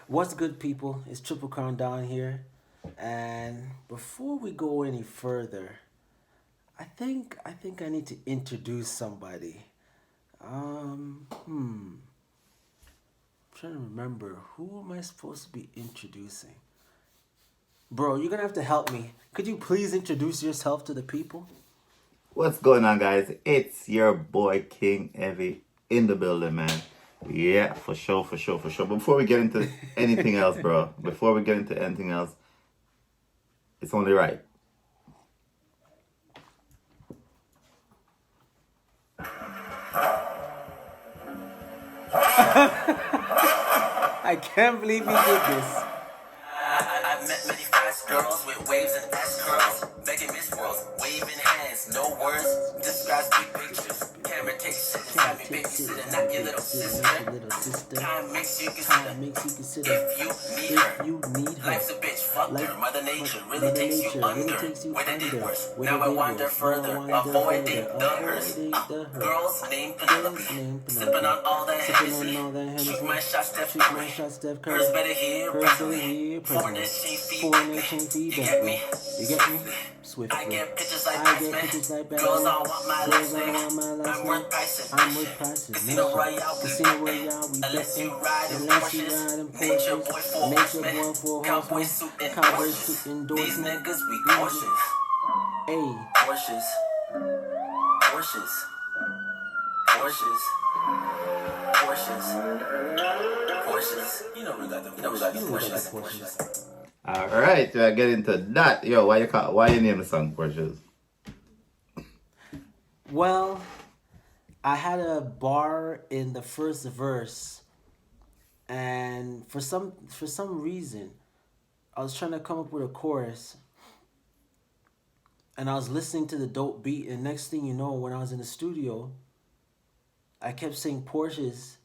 What's good, people? It's Triple Crown down here, and before we go any further, I think I need to introduce somebody. I'm trying to remember who am I supposed to be introducing. Bro, you're gonna have to help me. Could you please introduce yourself to the people? What's going on, guys? It's your boy King Evie in the building, man. Yeah, for sure, for sure, for sure. But before we get into anything else, bro, before we get into anything else, it's only right. I can't believe you did this. I've met many fast girls with waves and ass curls, begging Miss World, waving hands, no words, describes big pictures. Camera takes seconds, got me babysitting, not your little sister. Time makes you consider if you need her. Life's a bitch, fuck her. Mother Nature really takes you under. Where they did worse, now I wander further, avoiding the hearse. Girls named Penelope, sipping on all that Hennessy. Shoot my shot, Steph Curry. Hers better here, presently. Foreign exchange fee, you get me? Swiftly. I get pictures like Batman. Girls all want my last name. I'm worth pricing. Casino Royale, we unless you ride in Porsches. Nature boy for horsemen. Cowboy suit endorsement. These niggas we cautious. Hey. Porsches. You know we got them. Porsches. All right, do I get into that? Yo, why you name the song Porsches? Well, I had a bar in the first verse, and for some reason, I was trying to come up with a chorus, and I was listening to the dope beat, and next thing you know, when I was in the studio, I kept saying Porsches,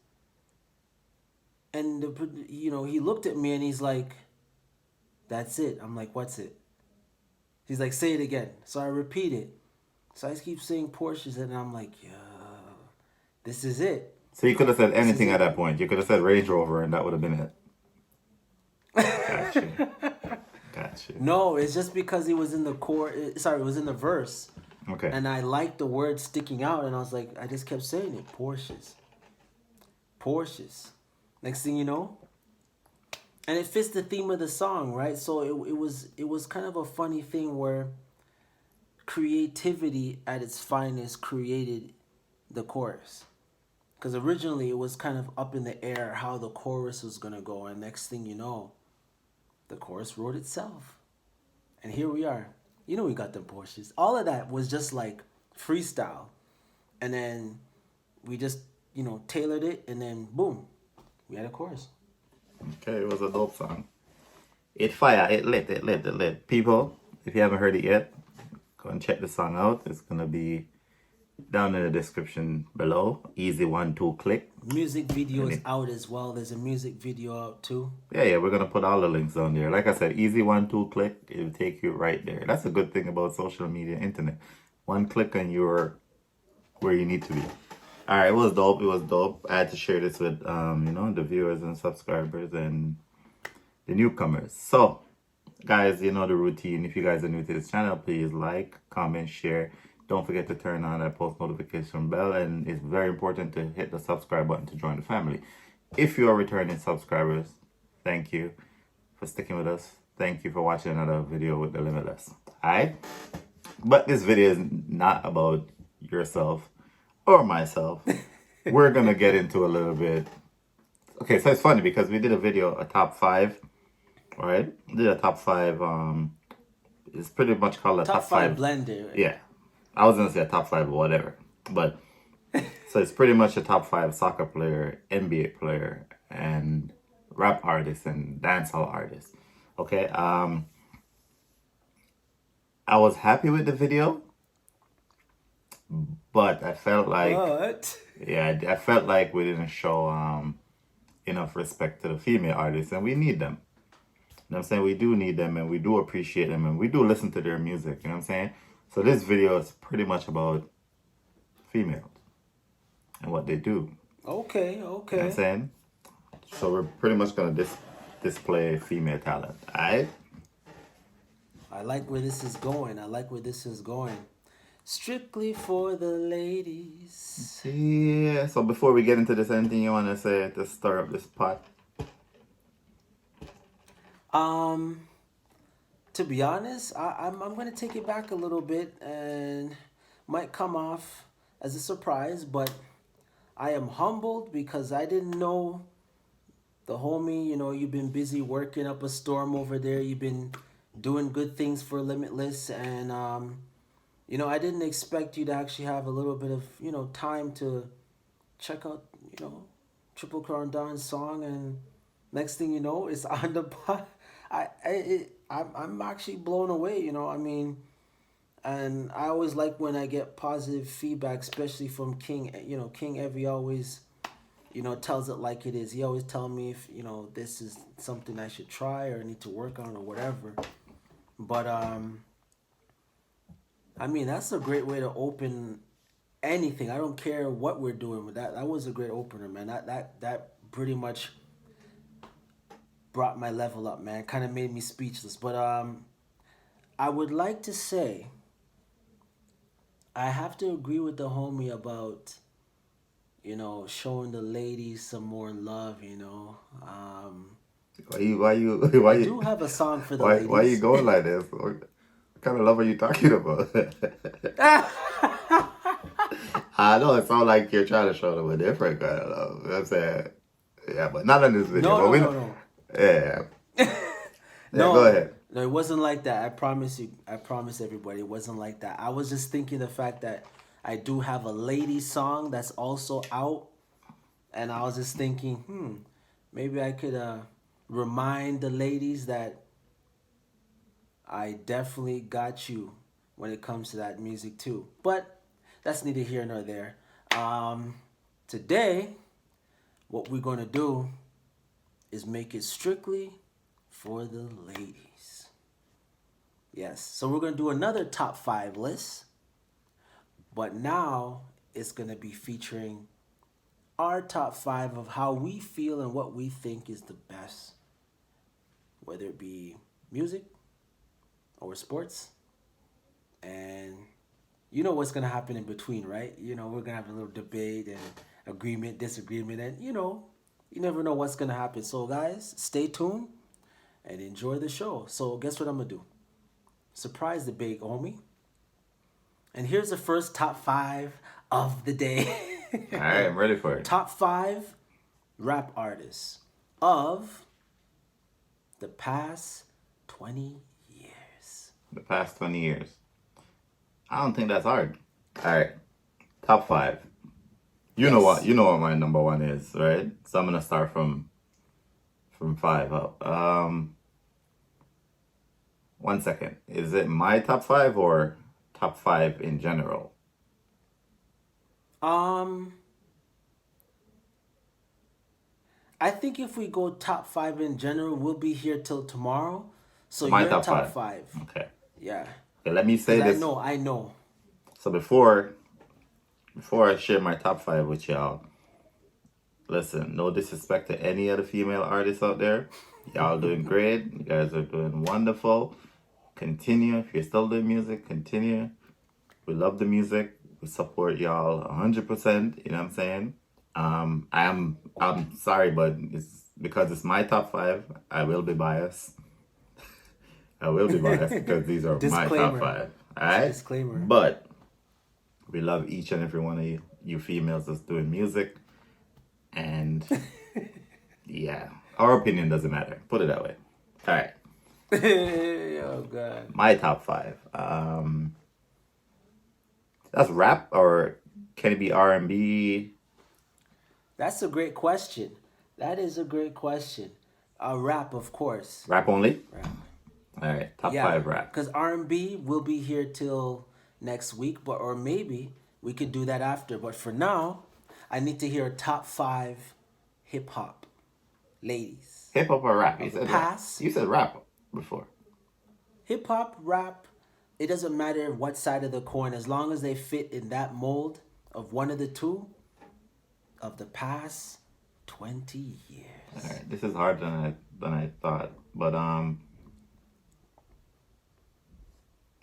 and he looked at me and he's like, "That's it." I'm like, "What's it?" He's like, "Say it again." So I repeat it. So I just keep saying Porsches, and I'm like, "Yeah, this is it." So you could have said anything at that point. You could have said Range Rover, and that would have been it. Gotcha. No, it's just because it was in the it was in the verse. Okay. And I liked the word sticking out, and I was like, I just kept saying it, Porsches. Next thing you know, and it fits the theme of the song, right? So it was kind of a funny thing where creativity at its finest created the chorus. Because originally it was kind of up in the air how the chorus was gonna go, and next thing you know, the chorus wrote itself. And here we are. You know we got them Porsches. All of that was just like freestyle. And then we just, tailored it, and then boom, we had a chorus. Okay, it was a dope song. It fire, it lit. People, if you haven't heard it yet, go and check the song out. It's gonna be down in the description below. Easy 1-2 click. Music video is out as well. There's a music video out too. Yeah, we're gonna put all the links on there. Like I said, easy 1-2 click. It'll take you right there. That's a good thing about social media, internet. One click and you're where you need to be. All right, it was dope. I had to share this with the viewers and subscribers and the newcomers. So, guys, you know the routine. If you guys are new to this channel, please like, comment, share. Don't forget to turn on that post notification bell, and it's very important to hit the subscribe button to join the family. If you are returning subscribers, thank you for sticking with us. Thank you for watching another video with the Limitless. Alright? But this video is not about yourself or myself. We're gonna get into a little bit. Okay, so it's funny because we did a video, a top 5. Alright? We did a top 5. It's pretty much called a top 5 blended. Right? Yeah. I was gonna say a top 5 or whatever, but so it's pretty much a top 5 soccer player, NBA player, and rap artist and dancehall artist. Okay, I was happy with the video, but I felt like I felt like we didn't show enough respect to the female artists, and we need them. You know what I'm saying? We do need them, and we do appreciate them, and we do listen to their music. You know what I'm saying? So this video is pretty much about females and what they do. Okay. You know what I'm saying? So we're pretty much going to display female talent. Alright? I like where this is going. I like where this is going. Strictly for the ladies. Yeah. So before we get into this, anything you want to say to stir up this pot? To be honest, I'm gonna take it back a little bit and might come off as a surprise, but I am humbled because I didn't know the homie. You know, you've been busy working up a storm over there. You've been doing good things for Limitless, and you know, I didn't expect you to actually have a little bit of, you know, time to check out, you know, Triple Crown Don's song, and next thing you know, it's on the pot. I'm actually blown away. You know, I mean, and I always like when I get positive feedback, especially from King. You know, King Evie always, you know, tells it like it is. He always tell me if, you know, this is something I should try or need to work on or whatever. But I mean, that's a great way to open anything. I don't care what we're doing, but that was a great opener, man. That pretty much brought my level up, man. Kind of made me speechless. But I would like to say I have to agree with the homie about, you know, showing the ladies some more love, you know. Why you I do have a song for the ladies. why you going like this? What kind of love are you talking about? I know it sounds like you're trying to show them a different kind of love. You know what I'm saying? Yeah, but not in this video. No. Yeah. No, go ahead. No, it wasn't like that. I promise you. I promise everybody, it wasn't like that. I was just thinking the fact that I do have a lady song that's also out, and I was just thinking, maybe I could remind the ladies that I definitely got you when it comes to that music too. But that's neither here nor there. Today, what we're gonna do is make it strictly for the ladies. Yes, so we're going to do another top 5 list, but now it's going to be featuring our top 5 of how we feel and what we think is the best, whether it be music or sports. And you know what's going to happen in between, right? You know, we're going to have a little debate and agreement, disagreement, and you know, you never know what's going to happen. So guys, stay tuned and enjoy the show. So guess what I'm going to do? Surprise the big homie. And here's the first top 5 of the day. All right, I'm ready for it. Top 5 rap artists of the past 20 years. The past 20 years. I don't think that's hard. All right, top 5. You know what my number 1 is, right? So I'm gonna start from 5 up. 1 second. Is it my top 5 or top 5 in general? I think if we go top 5 in general, we'll be here till tomorrow. So My you're top top five. 5. Okay. Yeah. Okay, let me say this. I know. So before I share my top 5 with y'all, listen, no disrespect to any of the female artists out there. Y'all doing great. You guys are doing wonderful. Continue. If you're still doing music, continue. We love the music. We support y'all 100%. You know what I'm saying? I'm sorry, but it's because it's my top 5. I will be biased. I will be biased because these are my top 5. All right. Disclaimer. But we love each and every one of you females that's doing music, and yeah, our opinion doesn't matter. Put it that way. All right. Oh God. My top 5. That's rap, or can it be R&B? That's a great question. That is a great question. Rap, of course. Rap only? Rap. All right, top 5 rap. Because R&B will be here till next week, or maybe we could do that after. But for now, I need to hear a top 5 hip hop ladies. Hip hop or rap? You said Pass. Rap. You said rap before. Hip hop, rap, it doesn't matter what side of the coin, as long as they fit in that mold of one of the two of the past 20 years. All right, this is harder than I than I thought. But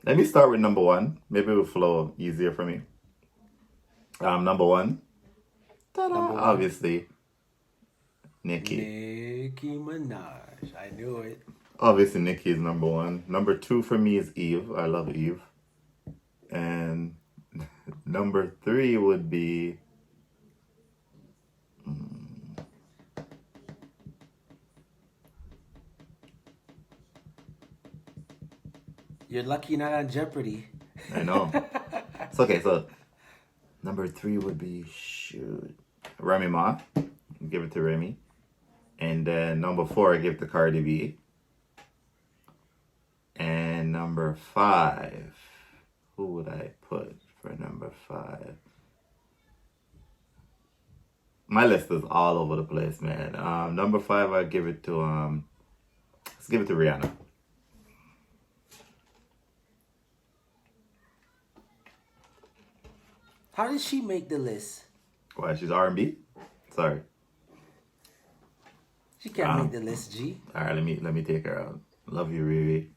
let me start with number one. Maybe it will flow easier for me. Number one, ta-da, Number one. obviously, Nicki. Nicki Minaj. I knew it. Obviously, Nicki is number one. Number two for me is Eve. I love Eve. And number three would be. You're lucky you're not on Jeopardy. I know. It's okay. So number three would be Remy Ma. Give it to Remy. And then number four, I give it to Cardi B. And number five, who would I put for number five? My list is all over the place, man. Number five, I give it to let's give it to Rihanna. How did she make the list? Why, she's R&B? Sorry. She can't make the list, G. All right, let me take her out. Love you, Riri.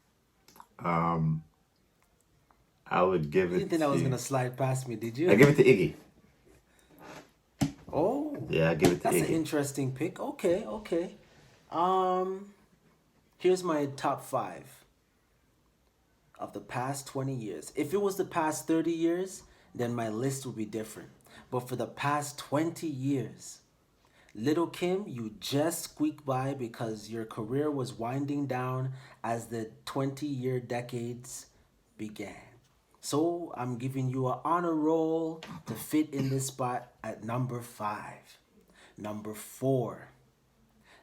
I would give it. You didn't think I was gonna slide past me, did you? I give it to Iggy. Oh. Yeah, I give it to That's Iggy. an interesting pick. Okay, okay. Here's my top 5 of the past 20 years. If it was the past 30 years, then my list would be different. But for the past 20 years, Little Kim, you just squeaked by because your career was winding down as the 20-year decades began. So I'm giving you an honor roll to fit in this spot at number 5. Number 4,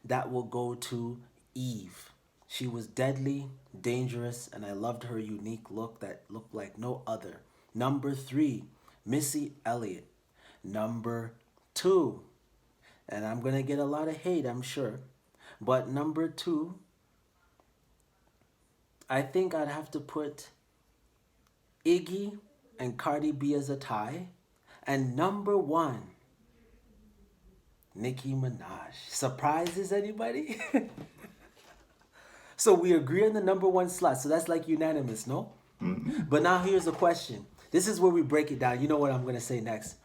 that will go to Eve. She was deadly, dangerous, and I loved her unique look that looked like no other. Number 3, Missy Elliott. Number 2, and I'm going to get a lot of hate, I'm sure. But number 2, I think I'd have to put Iggy and Cardi B as a tie. And number 1, Nicki Minaj. Surprises, anybody? So we agree on the number 1 slot. So that's like unanimous, no? Mm-hmm. But now here's the question. This is where we break it down. You know what I'm going to say next.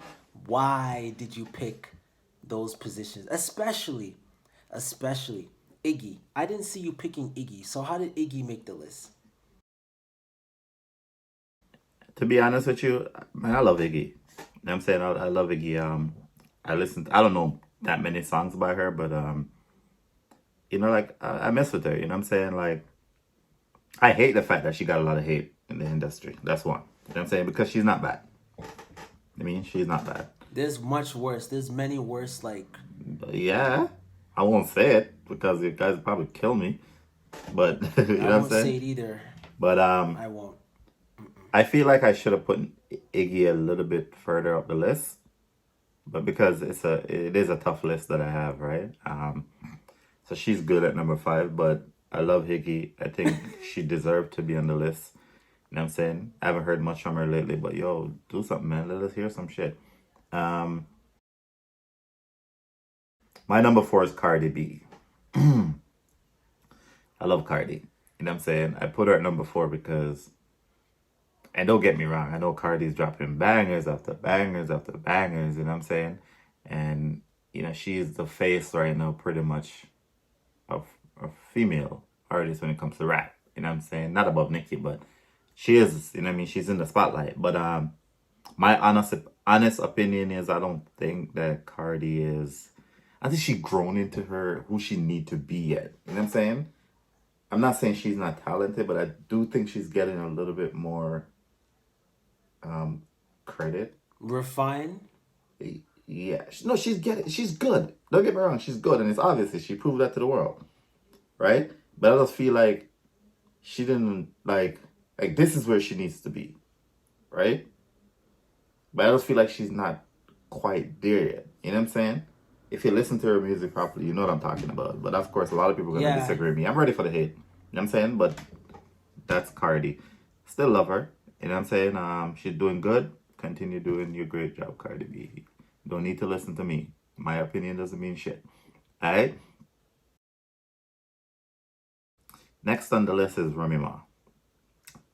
Why did you pick those positions? Especially Iggy. I didn't see you picking Iggy. So how did Iggy make the list? To be honest with you, man, I love Iggy. You know what I'm saying? I love Iggy. I don't know that many songs by her, but you know, like I mess with her. You know what I'm saying? Like, I hate the fact that she got a lot of hate in the industry. That's one. You know what I'm saying? Because she's not bad. I mean, she's not bad. There's much worse. There's many worse, like... Yeah. I won't say it because you guys would probably kill me. But, you know what I'm saying? I won't say it either. But, I won't. I feel like I should have put Iggy a little bit further up the list. But because it is a tough list that I have, right? So she's good at number 5, but I love Iggy. I think she deserved to be on the list. You know what I'm saying? I haven't heard much from her lately, but yo, do something, man. Let us hear some shit. My number 4 is Cardi B. I love Cardi. You know what I'm saying? I put her at number 4 because, and don't get me wrong, I know Cardi's dropping bangers after bangers after bangers, you know what I'm saying? And, you know, she's the face right now pretty much of female artist when it comes to rap. You know what I'm saying? Not above Nicki, but she is, you know what I mean? She's in the spotlight. But my honest opinion is I don't think that Cardi is... I think she's grown into who she need to be yet. You know what I'm saying? I'm not saying she's not talented, but I do think she's getting a little bit more credit. Refine? Yeah. No, she's good. Don't get me wrong, she's good. And it's obviously, she proved that to the world. Right? But I just feel like she didn't, like this is where she needs to be. Right? But I just feel like she's not quite there yet. You know what I'm saying? If you listen to her music properly, you know what I'm talking about. But of course, a lot of people are going to disagree with me. I'm ready for the hate. You know what I'm saying? But that's Cardi. Still love her. You know what I'm saying? She's doing good. Continue doing your great job, Cardi B. Don't need to listen to me. My opinion doesn't mean shit. Alright? Next on the list is Remy Ma.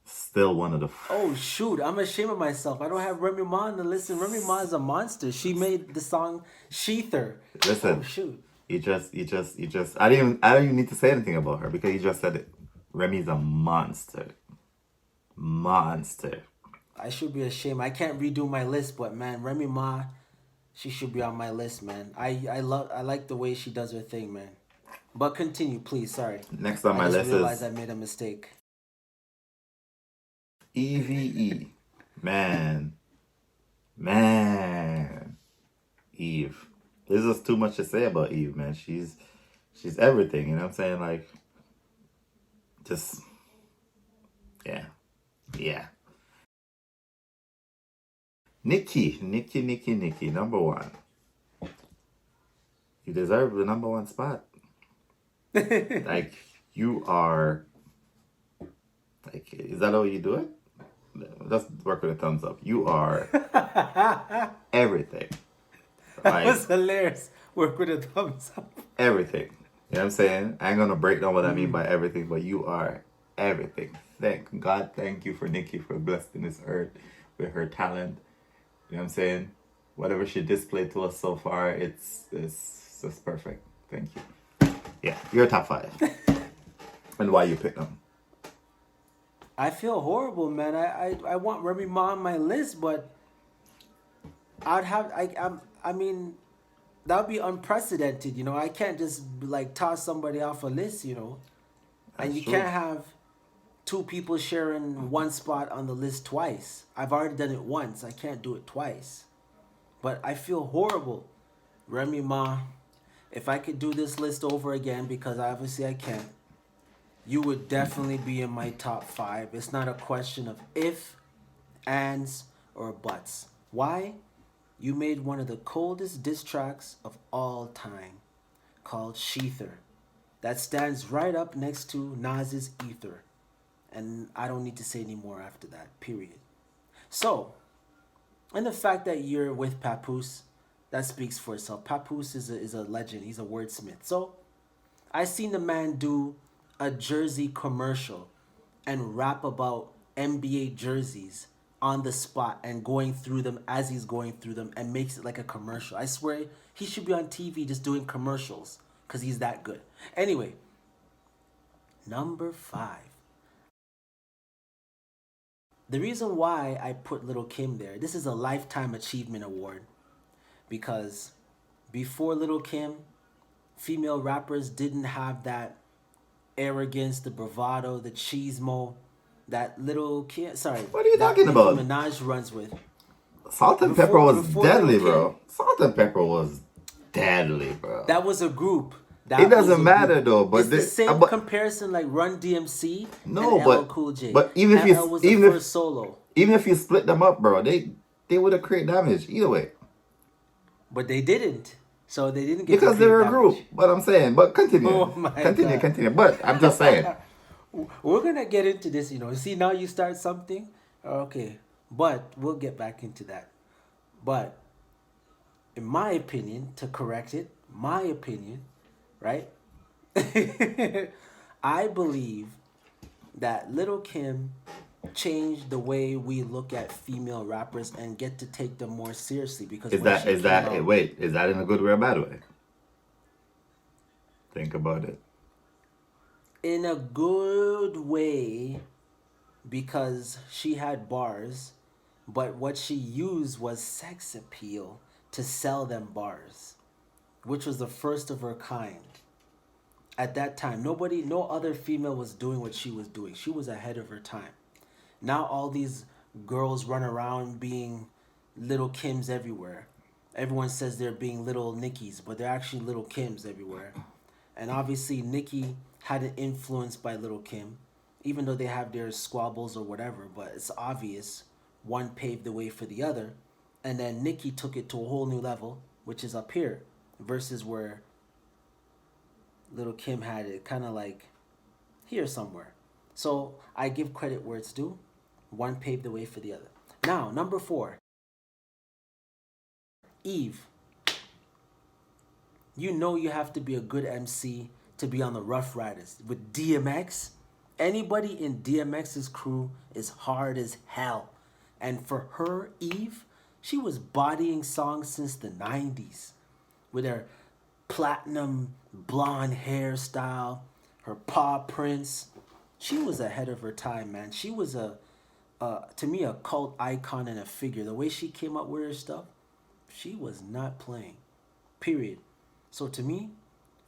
Still one of the. Oh shoot, I'm ashamed of myself. I don't have Remy Ma on the list, and Remy Ma is a monster. She made the song Sheether. Oh Listen, shoot. you just. I don't even need to say anything about her because you just said it. Remy's a monster. Monster. I should be ashamed. I can't redo my list, but man, Remy Ma, she should be on my list, man. I like the way she does her thing, man. But continue, please. Sorry. Next on I my just list realized is I made a mistake. EVE. Man. Man. Eve. There's just too much to say about Eve, man. She's everything, you know what I'm saying? Like, just, yeah. Yeah. Nikki, number one. You deserve the number one spot. Like, you are, like, is that how you do it? Let's work with a thumbs up. You are everything. That Like, was hilarious. Work with a thumbs up. everything. You know what I'm saying? I ain't gonna break down what I mean by everything, but you are everything. Thank God, thank you for Nikki for blessing this earth with her talent. You know what I'm saying? Whatever she displayed to us so far, it's just perfect. Thank you. Yeah, you're top 5. And why you pick them? I feel horrible, man. I want Remy Ma on my list, but I mean that would be unprecedented, you know. I can't just like toss somebody off a list, you know. And That's you true. can't have two people sharing one spot on the list twice. I've already done it once. I can't do it twice. But I feel horrible. Remy Ma, if I could do this list over again, because obviously I can't, you would definitely be in my top 5. It's not a question of if, ands, or buts. Why? You made one of the coldest diss tracks of all time, called Sheether. That stands right up next to Nas's Ether. And I don't need to say any more after that, period. So, and the fact that you're with Papoose, that speaks for itself. Papoose is a legend. He's a wordsmith. So, I seen the man do a jersey commercial and rap about NBA jerseys on the spot and going through them as he's going through them and makes it like a commercial. I swear he should be on TV just doing commercials because he's that good. Anyway, number 5. The reason why I put Little Kim there, this is a Lifetime Achievement Award because before Little Kim, female rappers didn't have that arrogance, the bravado, the cheesemo that Little Kim, sorry, What are you that talking Nicki about? Minaj runs with. Salt and Pepper was before deadly, Lil' Kim, bro. Salt and Pepper was deadly, bro. That was a group. That It was doesn't a matter group. though, but It's the same but comparison like Run DMC no, and LL Cool J. but even if LL you was the even first if solo, even if you split them up, bro, they would have created damage either way but they didn't. So they didn't get to because they create were a damage. group. But I'm saying, but continue, Oh my God. continue. But I'm just saying, We're gonna get into this, you know. See, now you start something, okay, but we'll get back into that. But in my opinion, to correct it, my opinion, right? I believe that Little Kim changed the way we look at female rappers and get to take them more seriously because is when that she is came that out, wait, is that in a good way or bad way? Think about it. in a good way because she had bars, but what she used was sex appeal to sell them bars, which was the first of her kind. At that time, no other female was doing what she was doing. She was ahead of her time. Now all these girls run around being little Kims everywhere. Everyone says they're being little Nickies, but they're actually little Kims everywhere. And obviously Nicki had an influence by Little Kim, even though they have their squabbles or whatever, but it's obvious one paved the way for the other. And then Nicki took it to a whole new level, which is up here, versus where Little Kim had it kind of like here somewhere. So I give credit where it's due. One paved the way for the other. Now, number 4. Eve. You know you have to be a good MC to be on the Rough Riders with DMX Anybody in DMX's crew is hard as hell. And for her, Eve, she was bodying songs since the 90s with her platinum blonde hairstyle, her paw prints. She was ahead of her time, man. She was to me, a cult icon and a figure. The way she came up with her stuff, she was not playing. Period. So to me,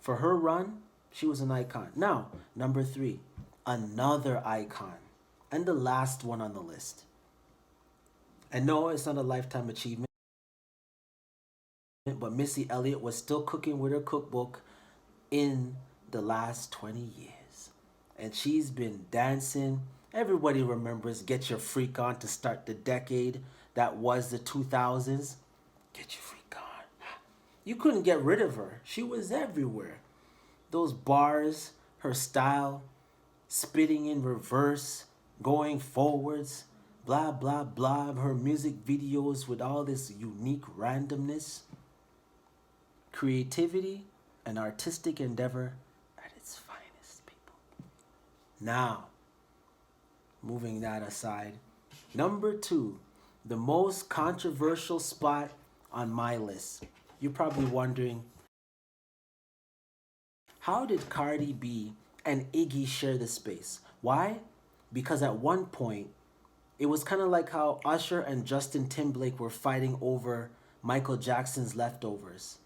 for her run, she was an icon. Now, number 3, another icon. And the last one on the list. And no, it's not a lifetime achievement, but Missy Elliott was still cooking with her cookbook in the last 20 years. And she's been dancing. Everybody remembers Get Your Freak On to start the decade that was the 2000s. Get your freak on. You couldn't get rid of her. She was everywhere. Those bars, her style, spitting in reverse, going forwards, blah, blah, blah. Her music videos with all this unique randomness. Creativity and artistic endeavor at its finest, people. Now, moving that aside, number 2, the most controversial spot on my list. You're probably wondering, how did Cardi B and Iggy share the space? Why? Because at one point, it was kind of like how Usher and Justin Timberlake were fighting over Michael Jackson's Leftovers.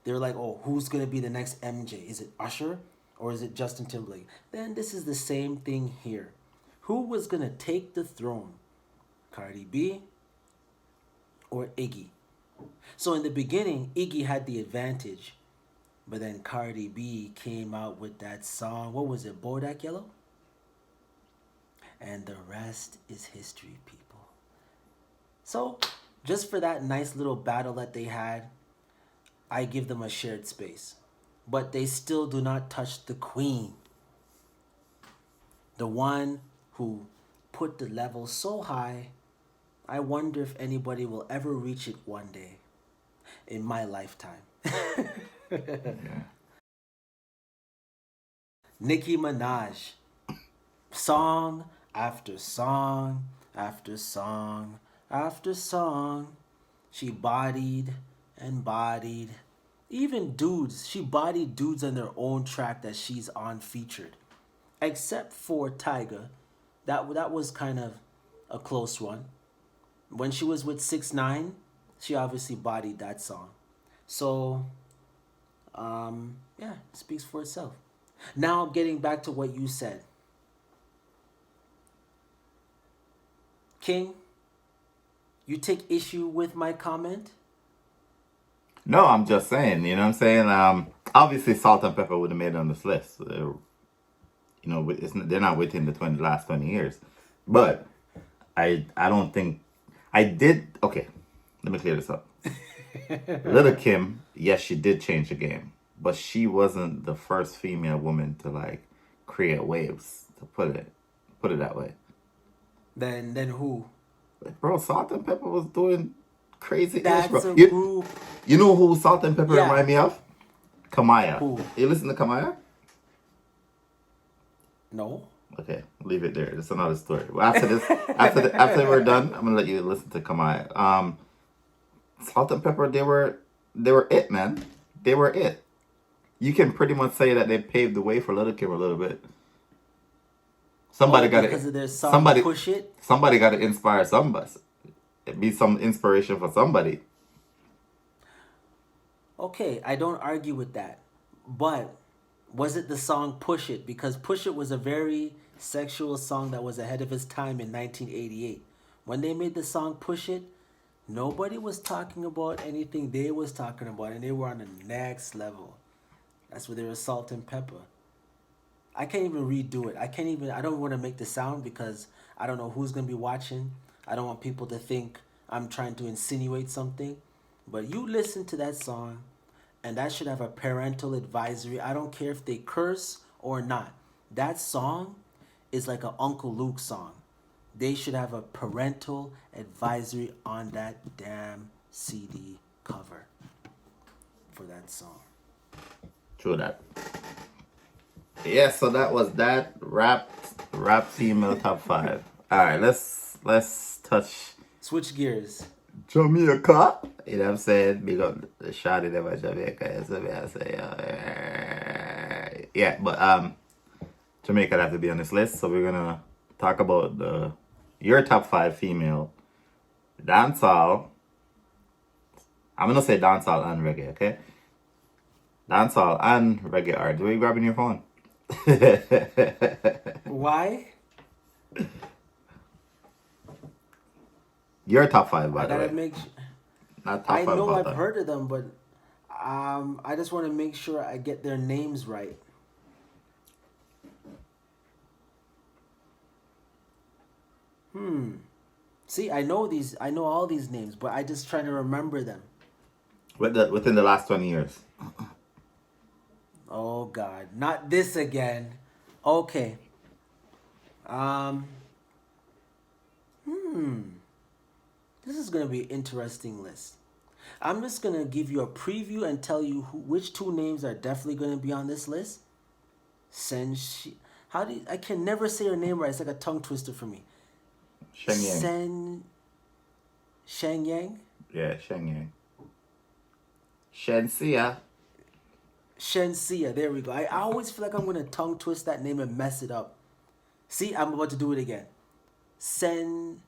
They were like, oh, who's going to be the next MJ? Is it Usher or is it Justin Timberlake? Then this is the same thing here. Who was going to take the throne? Cardi B or Iggy? So in the beginning, Iggy had the advantage. But then Cardi B came out with that song. What was it? Bodak Yellow? And the rest is history, people. So just for that nice little battle that they had, I give them a shared space. But they still do not touch the queen. The one who put the level so high, I wonder if anybody will ever reach it one day in my lifetime. Yeah. Nicki Minaj. Song after song after song after song. She bodied and bodied. Even dudes. She bodied dudes on their own track that she's on featured. Except for Tyga. That was kind of a close one. When she was with 6ix9ine, she obviously bodied that song. So, yeah, it speaks for itself. Now, getting back to what you said. King, you take issue with my comment? No, I'm just saying, you know what I'm saying? Obviously, Salt and Pepper would have made it on this list. You know, they're not within the last 20 years. But I don't think... I did... Okay, let me clear this up. Little Kim, yes, she did change the game. But she wasn't the first female woman to, like, create waves, to put it that way. Then who? Bro, Salt and Pepper was doing crazy That's bro. a group. You know who Salt and Pepper remind me of? Kamaya. Who? You listen to Kamaya? No. Okay, leave it there. That's another story. Well, after this, after we're done, I'm gonna let you listen to Kamaya. Salt and Pepper, they were it, man. They were it. You can pretty much say that they paved the way for Little Kim a little bit. Somebody got because of their song Push It? Somebody got to inspire somebody. It be some inspiration for somebody. Okay, I don't argue with that. But was it the song Push It? Because Push It was a very sexual song that was ahead of its time in 1988. When they made the song Push It, nobody was talking about anything they was talking about, and they were on the next level. That's where they were Salt and Pepper. I can't even redo it. I don't want to make the sound because I don't know who's going to be watching. I don't want people to think I'm trying to insinuate something. But you listen to that song, and that should have a parental advisory. I don't care if they curse or not. That song is like an Uncle Luke song. They should have a parental advisory on that damn CD cover for that song. True that. Yeah, so that was that. Wrapped Rap female top 5. All right, let's touch Switch gears. Jamaica. You know what I'm saying? Big up the shot in Jamaica. So I say, yeah, but Jamaica have to be on this list. So we're gonna talk about your top 5 female dancehall. I'm gonna say dancehall and reggae, okay? Dancehall and reggae art. Where you grabbing your phone? Why? Your top 5, by I the gotta way. make. Not top I 5 know about I've that. heard of them, but I just want to make sure I get their names right. See, I know these. I know all these names, but I just trying to remember them. Within the last 20 years. Oh God, not this again. Okay. Um. This is gonna be an interesting list. I'm just gonna give you a preview and tell you which 2 names are definitely gonna be on this list. How do I can never say her name right. It's like a tongue twister for me. Sheng Yang. Shenyang. Yeah, Sheng Yang. Shensia. Shensia. There we go. I always feel like I'm gonna tongue twist that name and mess it up. See, I'm about to do it again. Shen.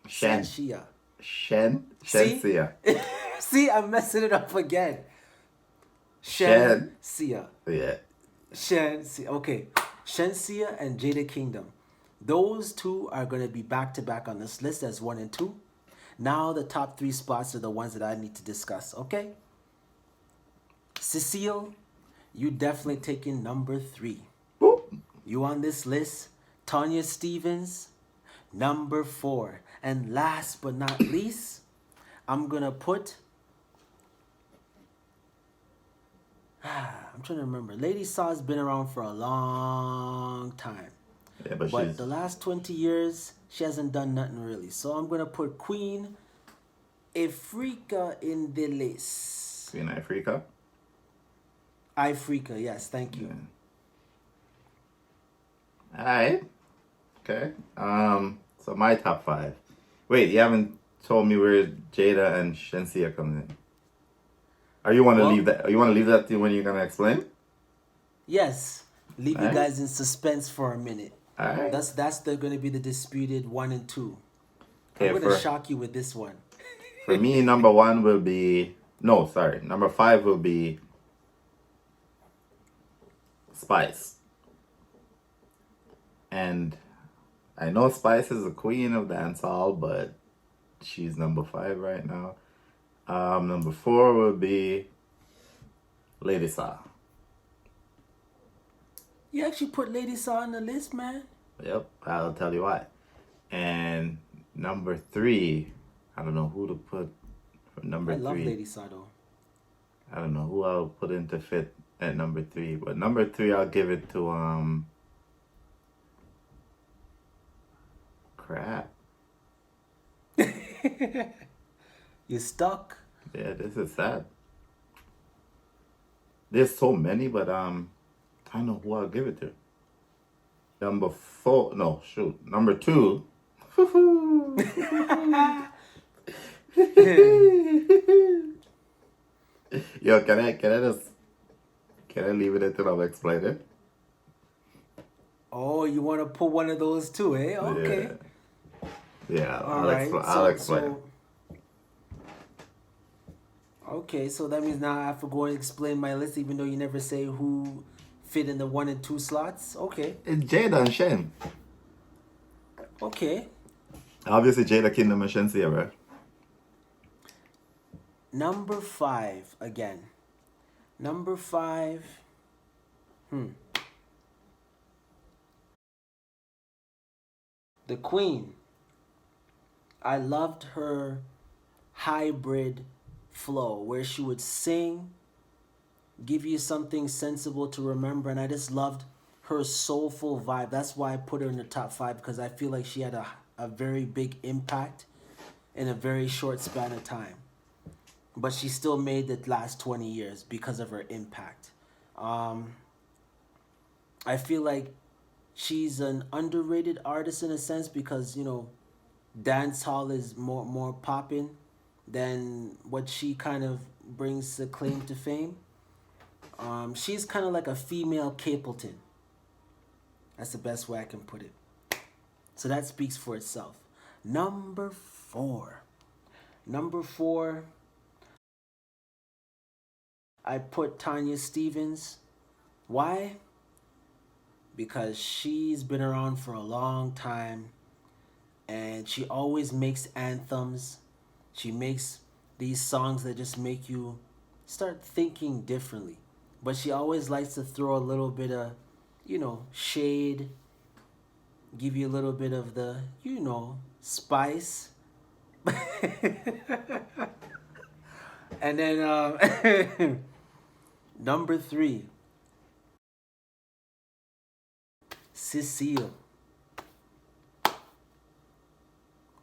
Senshia. Shensia. See, I'm messing it up again. Shensia. Yeah. Shensia. Okay. Shensia and Jada Kingdom. Those 2 are going to be back to back on this list as 1 and 2. Now the top 3 spots are the ones that I need to discuss. Okay. Cecile, you definitely taking number 3. Boop. You on this list. Tanya Stevens, number 4. And last but not least, I'm going to put... I'm trying to remember. Lady Saw's been around for a long time. Yeah, but But she's the last 20 years, she hasn't done nothing really. So I'm going to put Queen Africa in the list. Queen Africa. Africa, yes, thank you. Yeah. Alright. Okay. So my top 5. Wait, you haven't told me where Jada and Shensia comes in. Or you want to leave that? You want to leave that to when you're gonna explain? Yes. Leave you Alright. guys in suspense for a minute. Alright. That's going to be the disputed 1 and 2. Okay, I'm going to shock you with this one. for me, number 1 will be number 5 will be Spice. And I know Spice is the queen of dancehall, but she's number 5 right now. Number 4 will be Lady Saw. You actually put Lady Saw on the list, man? Yep, I'll tell you why. And number 3, I don't know who to put for number 3. I love Lady Saw, though. I don't know who I'll put in to fit at number 3, but number 3 I'll give it to crap. You stuck? Yeah, this is sad. There's so many, but I don't know who I'll give it to. Number 4, no, shoot. Number 2. Yo, can I leave it until I explain it? Oh, you want to put one of those too, eh? Okay. Yeah, All right. I'll explain. Okay, so that means now I have to go and explain my list, even though you never say who fit in the 1 and 2 slots. Okay. It's Jada and Shen. Okay. Obviously, Jada Kingdom and Shensia, right? Number 5 again. Number 5. The Queen. I loved her hybrid flow where she would sing, give you something sensible to remember, and I just loved her soulful vibe. That's why I put her in the top 5, because I feel like she had a very big impact in a very short span of time. But she still made the last 20 years because of her impact. I feel like she's an underrated artist in a sense because dancehall is more popping than what she kind of brings to claim to fame. She's kind of like a female Capleton. That's the best way I can put it. So that speaks for itself. Number four. Number four, I put Tanya Stevens. Why? Because she's been around for a long time and she always makes anthems. She makes these songs that just make you start thinking differently. But she always likes to throw a little bit of, shade, give you a little bit of the, spice. And then number three, Cecile.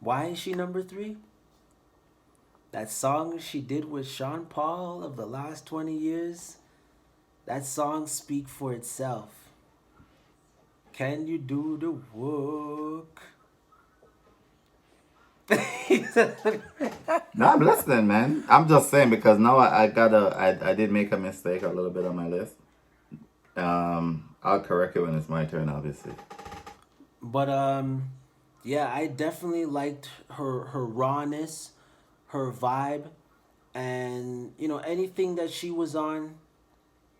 Why is she number three? That song she did with Sean Paul of the last 20 years, that song speaks for itself. Can you do the work? No, I'm listening, man. I'm just saying because now I did make a mistake a little bit on my list. I'll correct it when it's my turn, obviously. But yeah, I definitely liked her rawness, her vibe, and anything that she was on,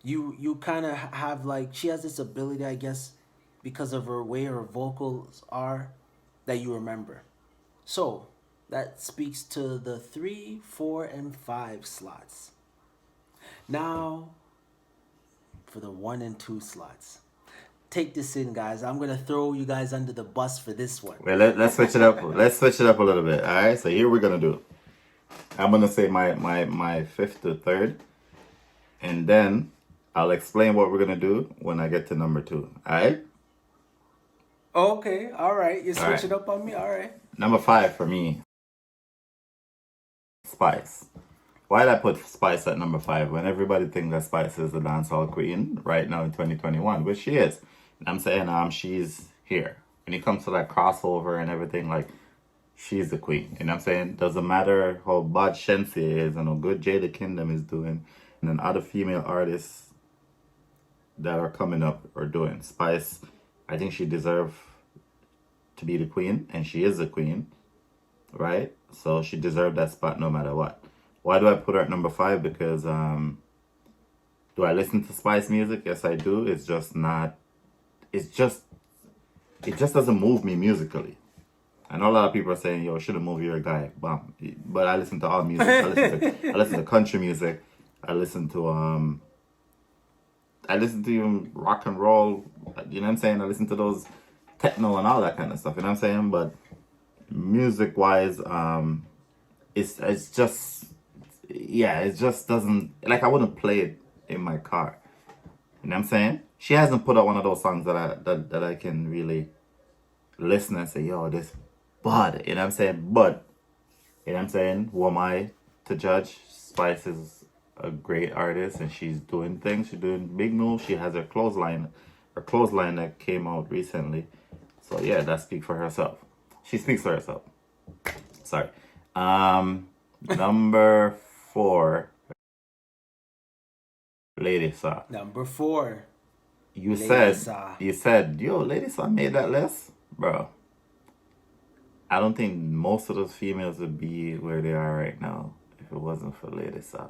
you kind of have like she has this ability, I guess, because of her way her vocals are, that you remember. So that speaks to the 3, 4, and 5 slots. Now for the 1 and 2 slots. Take this in, guys. I'm gonna throw you guys under the bus for this one. Well, let's switch it up. Let's switch it up a little bit. All right. So here we're gonna do. I'm gonna say my fifth to third, and then I'll explain what we're gonna do when I get to number 2. All right. Okay, all right. You switch right. it up on me, all right. Number 5 for me, Spice. Why did I put Spice at number 5 when everybody thinks that Spice is the dancehall queen right now in 2021, which she is. And I'm saying she's here. When it comes to that crossover and everything, like she's the queen. And I'm saying doesn't matter how bad Shensi is and how good Jada Kingdom is doing, and then other female artists that are coming up are doing. Spice, I think she deserves to be the queen, and she is the queen, right? So she deserved that spot no matter what. Why do I put her at number 5? Because do I listen to Spice music? Yes, I do. It's just not. It just doesn't move me musically. I know a lot of people are saying, "Yo, shouldn't move your guy." But I listen to all music. I listen to country music. I listen to even rock and roll. You know what I'm saying? I listen to those techno and all that kind of stuff. You know what I'm saying? But music wise, it's just, yeah, it just doesn't, like I wouldn't play it in my car. You know what I'm saying? She hasn't put out one of those songs that I can really listen and say, yo, this bud. You know what I'm saying? But, you know what I'm saying? Who am I to judge? Spice is a great artist and she's doing things. She's doing big moves. She has her clothesline that came out recently. So yeah, that speaks for herself. She speaks for herself. Sorry. Number 4, Lady Saw. Number 4. You Lady Saw. said, yo, Lady Saw made that list? Bro, I don't think most of those females would be where they are right now if it wasn't for Lady Saw.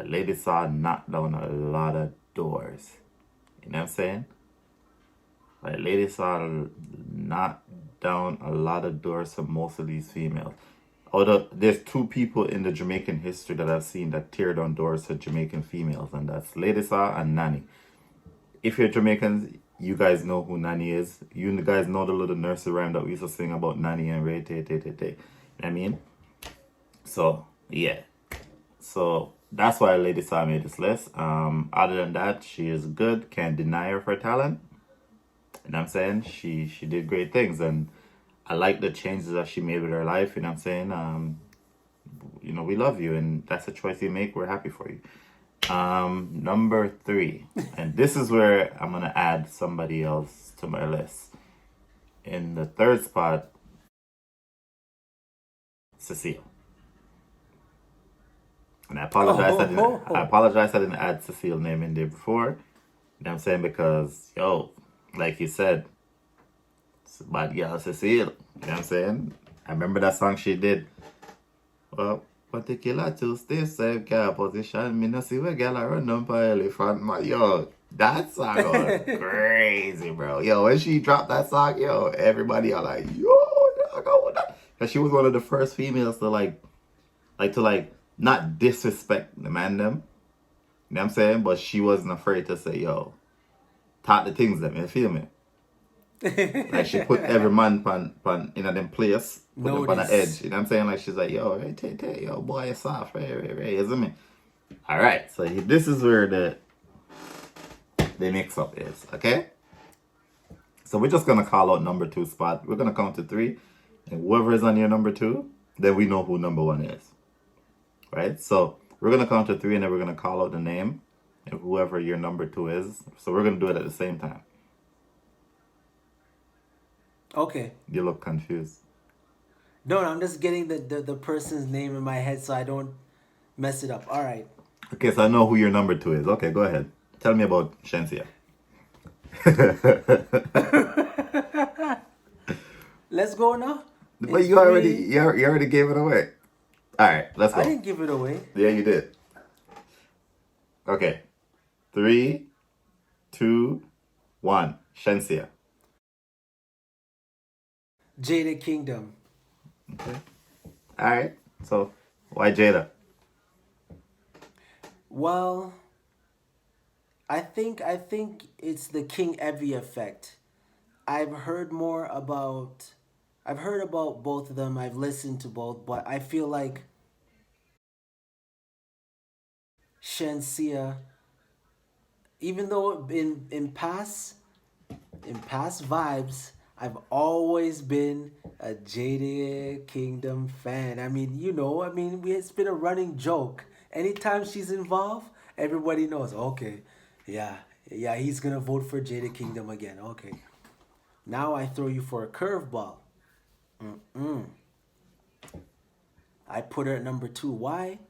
Lady Saw knocked down a lot of doors. You know what I'm saying? Lady Saw knocked down a lot of doors for most of these females. Although there's 2 people in the Jamaican history that I've seen that tear down doors for Jamaican females, and that's Lady Saw and Nanny. If you're Jamaicans, you guys know who Nanny is. You guys know the little nursery rhyme that we used to sing about Nanny and Ray, tay, tay, tay, tay. You know what I mean? So, yeah. So, that's why Lady Saw made this list. Other than that, she is good. Can't deny her for talent. You know what I'm saying? She did great things, and I like the changes that she made with her life. You know what I'm saying? We love you, and that's a choice you make. We're happy for you. Number 3. And this is where I'm gonna add somebody else to my list. In the 3rd spot, Cecile. And I apologize. I apologize. I didn't add Cecile's name in there before. You know what I'm saying? Because like you said, it's a bad girl, Cecile. You know what I'm saying? I remember that song she did. Well, particular to stay safe, girl position. Me no see where girl I run on by elephant. That song was crazy, bro. When she dropped that song, everybody are like, I go with that. Cause she was one of the first females to like not disrespect the man them. You know what I'm saying? But she wasn't afraid to say, talk the things them, you feel me? Like she put every man pan in them place, put them on the edge. You know what I'm saying? Like she's like, hey, boy, it's soft, hey, you see me? Alright, so this is where the mix up is, okay? So we're just gonna call out number 2 spot. We're gonna count to 3, and whoever is on your number 2, then we know who number 1 is. Right? So we're gonna count to 3 and then we're gonna call out the name of whoever your number 2 is. So we're gonna do it at the same time. Okay. You look confused. No, I'm just getting the person's name in my head so I don't mess it up. All right. Okay, so I know who your number 2 is. Okay, go ahead. Tell me about Shensia. Let's go now. But you already gave it away. All right, let's go. I didn't give it away. Yeah, you did. Okay. 3, 2, 1. Shensia. Jada Kingdom. Okay. All right. So, why Jada? Well, I think it's the King Evie effect. I've heard about both of them. I've listened to both, but I feel like Shensia, even though in past vibes, I've always been a Jada Kingdom fan. I mean, it's been a running joke. Anytime she's involved, everybody knows, okay, yeah, he's gonna vote for Jada Kingdom again. Okay. Now I throw you for a curveball. I put her at number 2. Why?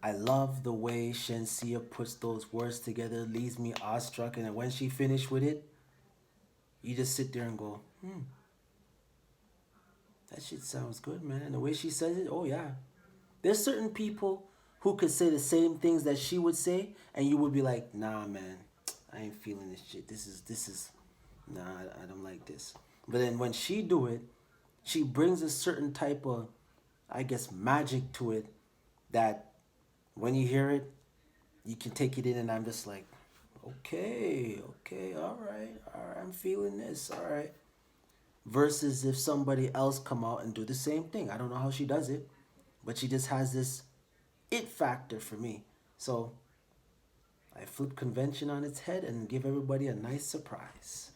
I love the way Shensia puts those words together, leaves me awestruck, and when she finished with it, you just sit there and go, that shit sounds good, man. And the way she says it, oh yeah. There's certain people who could say the same things that she would say, and you would be like, nah, man, I ain't feeling this shit. This is, nah, I don't like this. But then when she do it, she brings a certain type of, I guess, magic to it that when you hear it, you can take it in, and I'm just like, okay, all right, I'm feeling this, all right. Versus if somebody else come out and do the same thing. I don't know how she does it, but she just has this it factor for me. So I flip convention on its head and give everybody a nice surprise.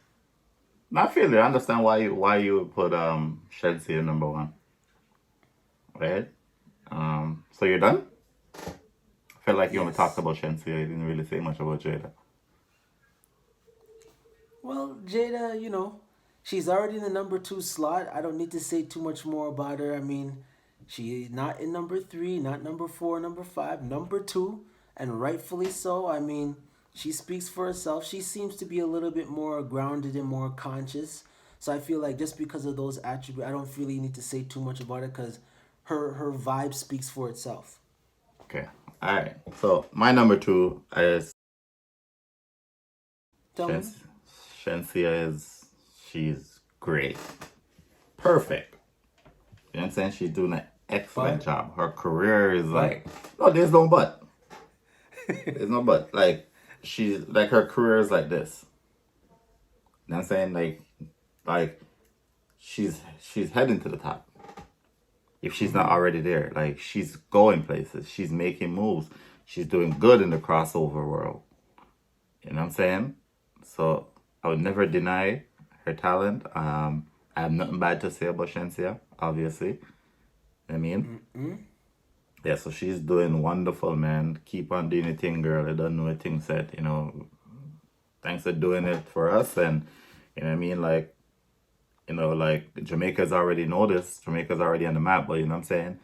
I feel you. I understand why you would put Shensia number 1. Right? So you're done? I feel like you only talked about Shensia. You didn't really say much about Jada. Well, Jada, she's already in the number 2 slot. I don't need to say too much more about her. I mean, she's not in number 3, not number 4, number 5, number 2, and rightfully so. I mean, she speaks for herself. She seems to be a little bit more grounded and more conscious. So I feel like just because of those attributes, I don't really need to say too much about it because her vibe speaks for itself. Okay. All right. So my number 2 is Shensia. She's great. Perfect. You know what I'm saying? She's doing an excellent job. Her career is no, there's no but. There's no but. Like, her career is like this. You know what I'm saying? Like she's heading to the top. If she's not already there. Like, she's going places. She's making moves. She's doing good in the crossover world. You know what I'm saying? So I would never deny her talent. I have nothing bad to say about Shensia, obviously. I mean, Yeah, so she's doing wonderful, man. Keep on doing your thing, girl. I don't know a thing said, you know. Thanks for doing it for us, and you know what I mean, like, you know, like Jamaica's already noticed. Jamaica's already on the map, but you know what I'm saying?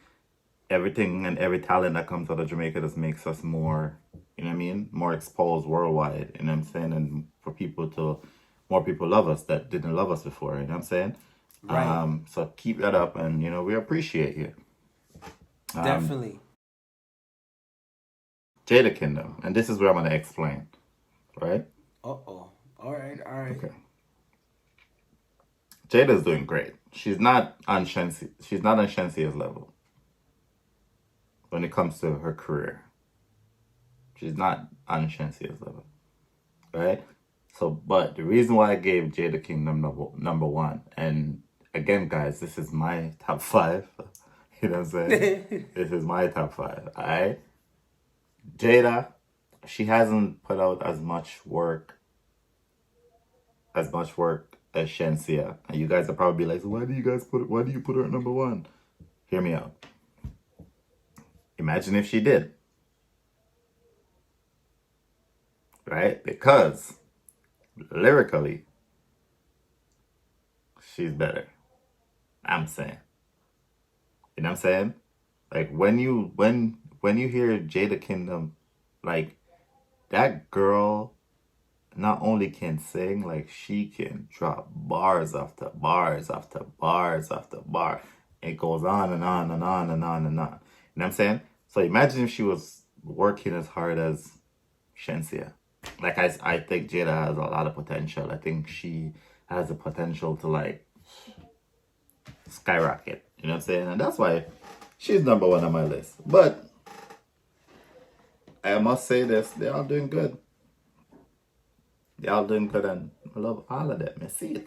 Everything and every talent that comes out of Jamaica just makes us more, you know what I mean, more exposed worldwide, you know what I'm saying? And for people to, more people love us that didn't love us before, you know what I'm saying? Right. So keep that up, and you know, we appreciate you. Definitely. Jada Kingdom, and this is where I'm gonna explain, right? Uh-oh. All right. All right. Okay. Jada's doing great. She's not on Shensia's level when it comes to her career. She's not on Shensia's level, right? So, but the reason why I gave Jada Kingdom number one, and again, guys, this is my top five. You know what I'm saying? This is my top five. All right, Jada, she hasn't put out as much work as Shensia, and you guys are probably like, so why do you put her at number one? Hear me out. Imagine if she did, right? Because lyrically, she's better. I'm saying. You know what I'm saying? Like when you hear Jada Kingdom, like that girl not only can sing, like she can drop bars after bars after bars after bar. It goes on and on and on and on and on. You know what I'm saying? So imagine if she was working as hard as Shensia. Like I think Jada has a lot of potential. I think she has the potential to like skyrocket. You know what I'm saying? And that's why she's number one on my list. But I must say this, they're all doing good. They're all doing good, and I love all of them. I see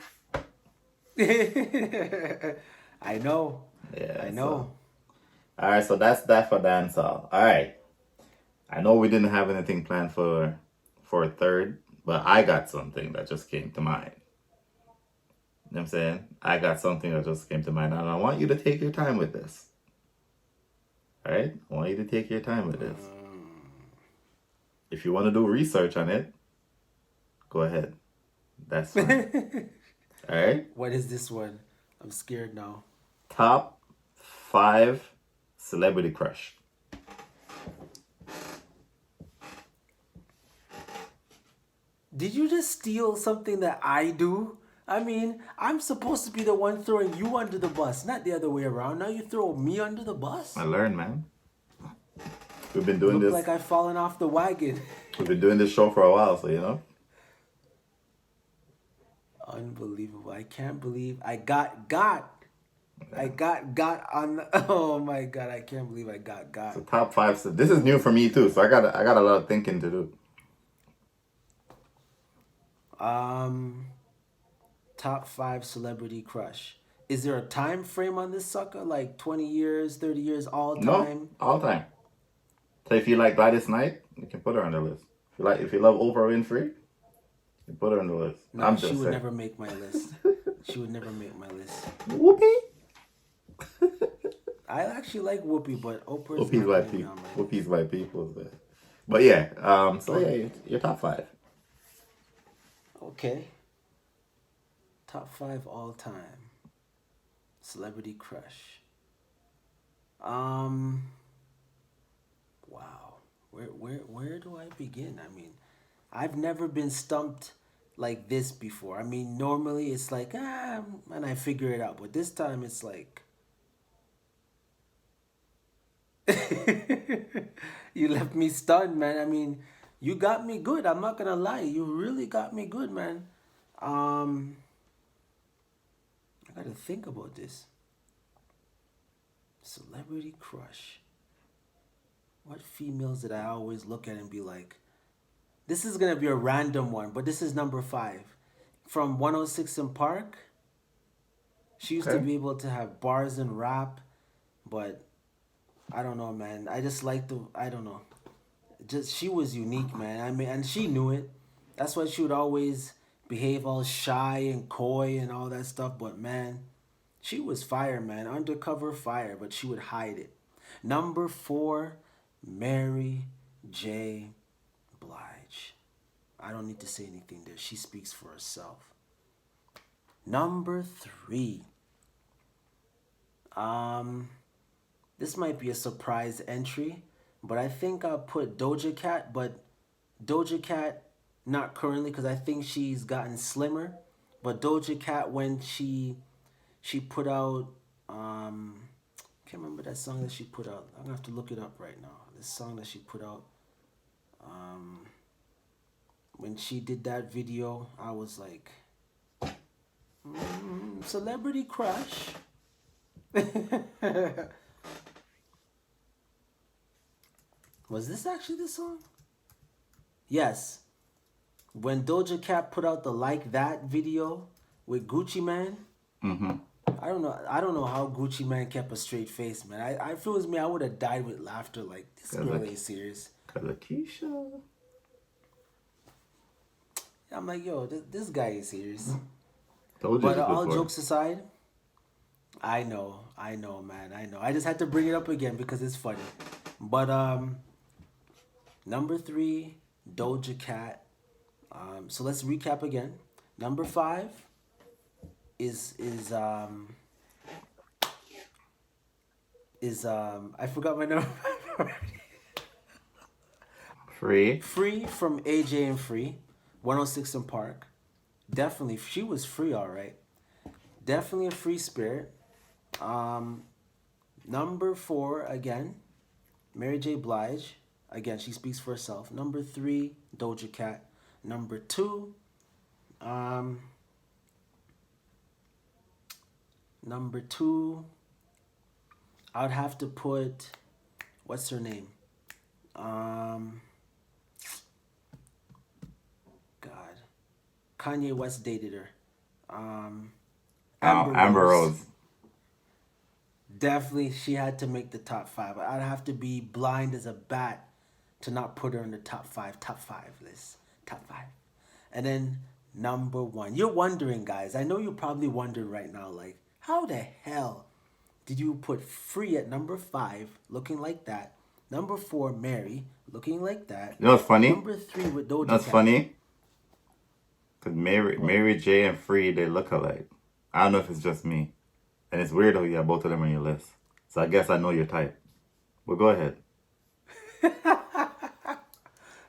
it. I know. Yeah. I know. So. Alright, so that's that for dancehall. Alright. I know we didn't have anything planned for a third, but I got something that just came to mind. You know what I'm saying? I got something that just came to mind, and I want you to take your time with this. Alright? I want you to take your time with this. If you want to do research on it, go ahead. That's fine. Alright? What is this one? I'm scared now. Top 5 celebrity crush. Did you just steal something that I do? I mean, I'm supposed to be the one throwing you under the bus, not the other way around. Now you throw me under the bus? I learned, man. We've been doing Look this. like I've fallen off the wagon. We've been doing this show for a while, so you know. Unbelievable. I can't believe I got on the, oh my god, I can't believe I got. So top 5. So this is new for me too, so I got a lot of thinking to do. Top 5 celebrity crush. Is there a time frame on this sucker? Like 20 years, 30 years, all time? No, all time. So if you like Gladys Knight, you can put her on the list. If you love Oprah Winfrey, you put her on the list. No, I'm just she would saying. never make my list. She would never make my list. Whoopi? I actually like Whoopi, but Oprah's Whoopi's not by gonna be people. on my list. Whoopi's by people. But yeah, so yeah, your top 5. Okay. Top 5 all time. Celebrity crush. Wow. Where do I begin? I mean, I've never been stumped like this before. I mean, normally it's like, and I figure it out. But this time it's like, you left me stunned, man. I mean, you got me good. I'm not gonna lie. You really got me good, man. I gotta think about this. Celebrity crush. What females did I always look at and be like, this is gonna be a random one, but this is number 5. From 106 in Park. She used to Okay. be able to have bars and rap, but I don't know, man. I just like I don't know. Just she was unique, man. I mean, and she knew it. That's why she would always behave all shy and coy and all that stuff. But man, she was fire, man. Undercover fire, but she would hide it. Number 4, Mary J. Blige. I don't need to say anything there. She speaks for herself. Number 3. This might be a surprise entry, but I think I'll put Doja Cat, but Doja Cat not currently because I think she's gotten slimmer. But Doja Cat when she put out can't remember that song that she put out. I'm gonna have to look it up right now. This song that she put out. When she did that video, I was like, celebrity crush. Was this actually the song? Yes. When Doja Cat put out the Like That video with Gucci Man, I don't know how Gucci Man kept a straight face, man. I if it was me, I would have died with laughter. Like this girl ain't serious. Cause of Keisha. I'm like, yo, this guy is serious. Told you But this all before. jokes aside, I know, man, I know. I just had to bring it up again because it's funny. But number 3, Doja Cat. So let's recap again. Number 5 is I forgot my number. Free. Free from AJ and Free, 106 in Park. Definitely, she was free, all right. Definitely a free spirit. Number 4 again, Mary J. Blige. Again, she speaks for herself. Number 3, Doja Cat. Number 2, I'd have to put, what's her name? God, Kanye West dated her. Amber Rose. Definitely, she had to make the top 5. I'd have to be blind as a bat to not put her in the top 5 list. Top 5. And then number 1. You're wondering, guys. I know you're probably wondering right now, like, how the hell did you put Free at number 5, looking like that? Number 4, Mary, looking like that. You know what's funny? Number 3 with Doja Cat. That's funny. Because Mary J and Free, they look alike. I don't know if it's just me. And it's weird how you have both of them on your list. So I guess I know your type. But go ahead.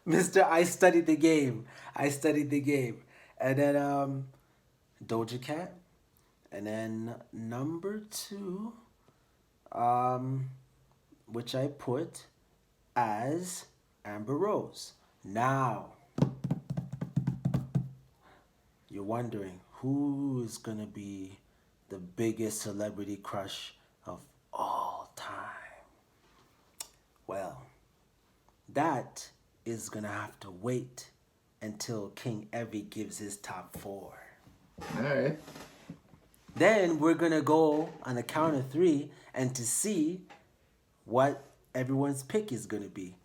Mr. I studied the game. And then Doja Cat. And then number 2, which I put as Amber Rose. Now, you're wondering who is going to be the biggest celebrity crush of all time. Well, that is going to have to wait until King Evie gives his top 4. All right. Then we're going to go on the count of 3 and to see what everyone's pick is going to be.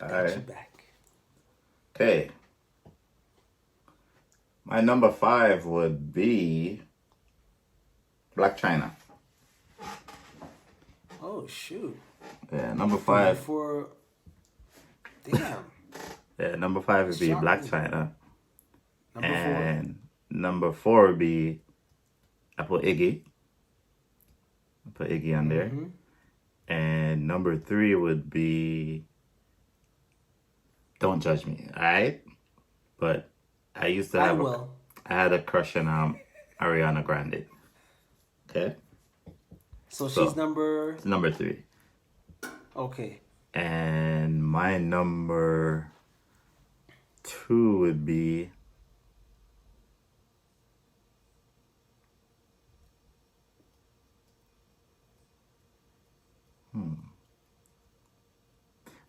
All Got you right. back. Okay. My number 5 would be Blac Chyna. Oh, shoot. Yeah, number 5. For damn. Yeah, number 5 would be Shocked Blac me. Chyna. Number 4. And number 4 would be, I put Iggy. I put Iggy on there. And number 3 would be, don't judge me, alright? But I used to I have will. I had a crush on Ariana Grande. Okay? So So- she's number. It's number 3. Okay. And my number 2 would be,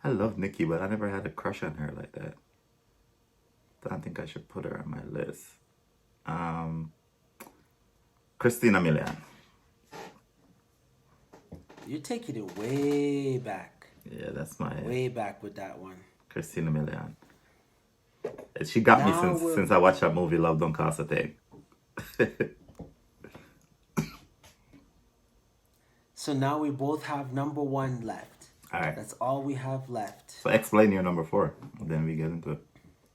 I love Nicki, but I never had a crush on her like that. I don't think I should put her on my list. Christina Milian. You're taking it way back. Yeah, that's my Way back with that one. Christina Milian. And she got me Now we're- since I watched that movie Love Don't Cost a Thing. So So now we both have number one left. All right. That's all we have left. So explain your number 4. Then we get into it.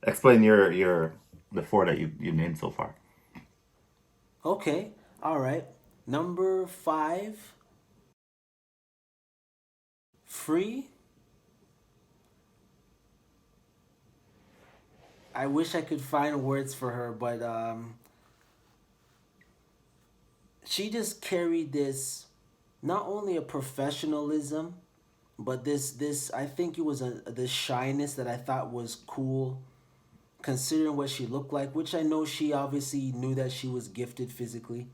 Explain your the 4 that you named so far. Okay. All right. Number 5. Free. I wish I could find words for her, but she just carried this, not only a professionalism, but this I think it was this shyness that I thought was cool, considering what she looked like, which I know she obviously knew that she was gifted physically,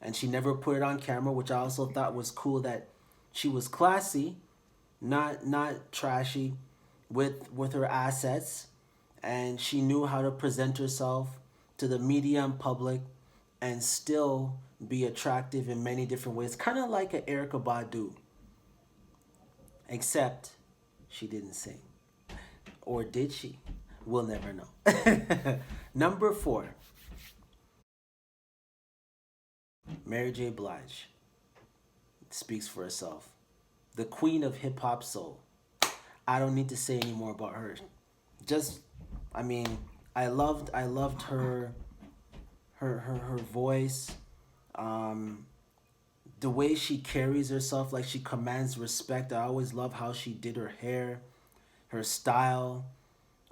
and she never put it on camera, which I also thought was cool, that she was classy, not trashy, with her assets, and she knew how to present herself to the media and public and still be attractive in many different ways, kind of like an Erykah Badu, except she didn't sing. Or did she? We'll never know. Number 4. Mary J. Blige. Speaks for herself. The queen of hip-hop soul. I don't need to say any more about her. Just, I mean, I loved her voice, the way she carries herself, like she commands respect. I always love how she did her hair, her style.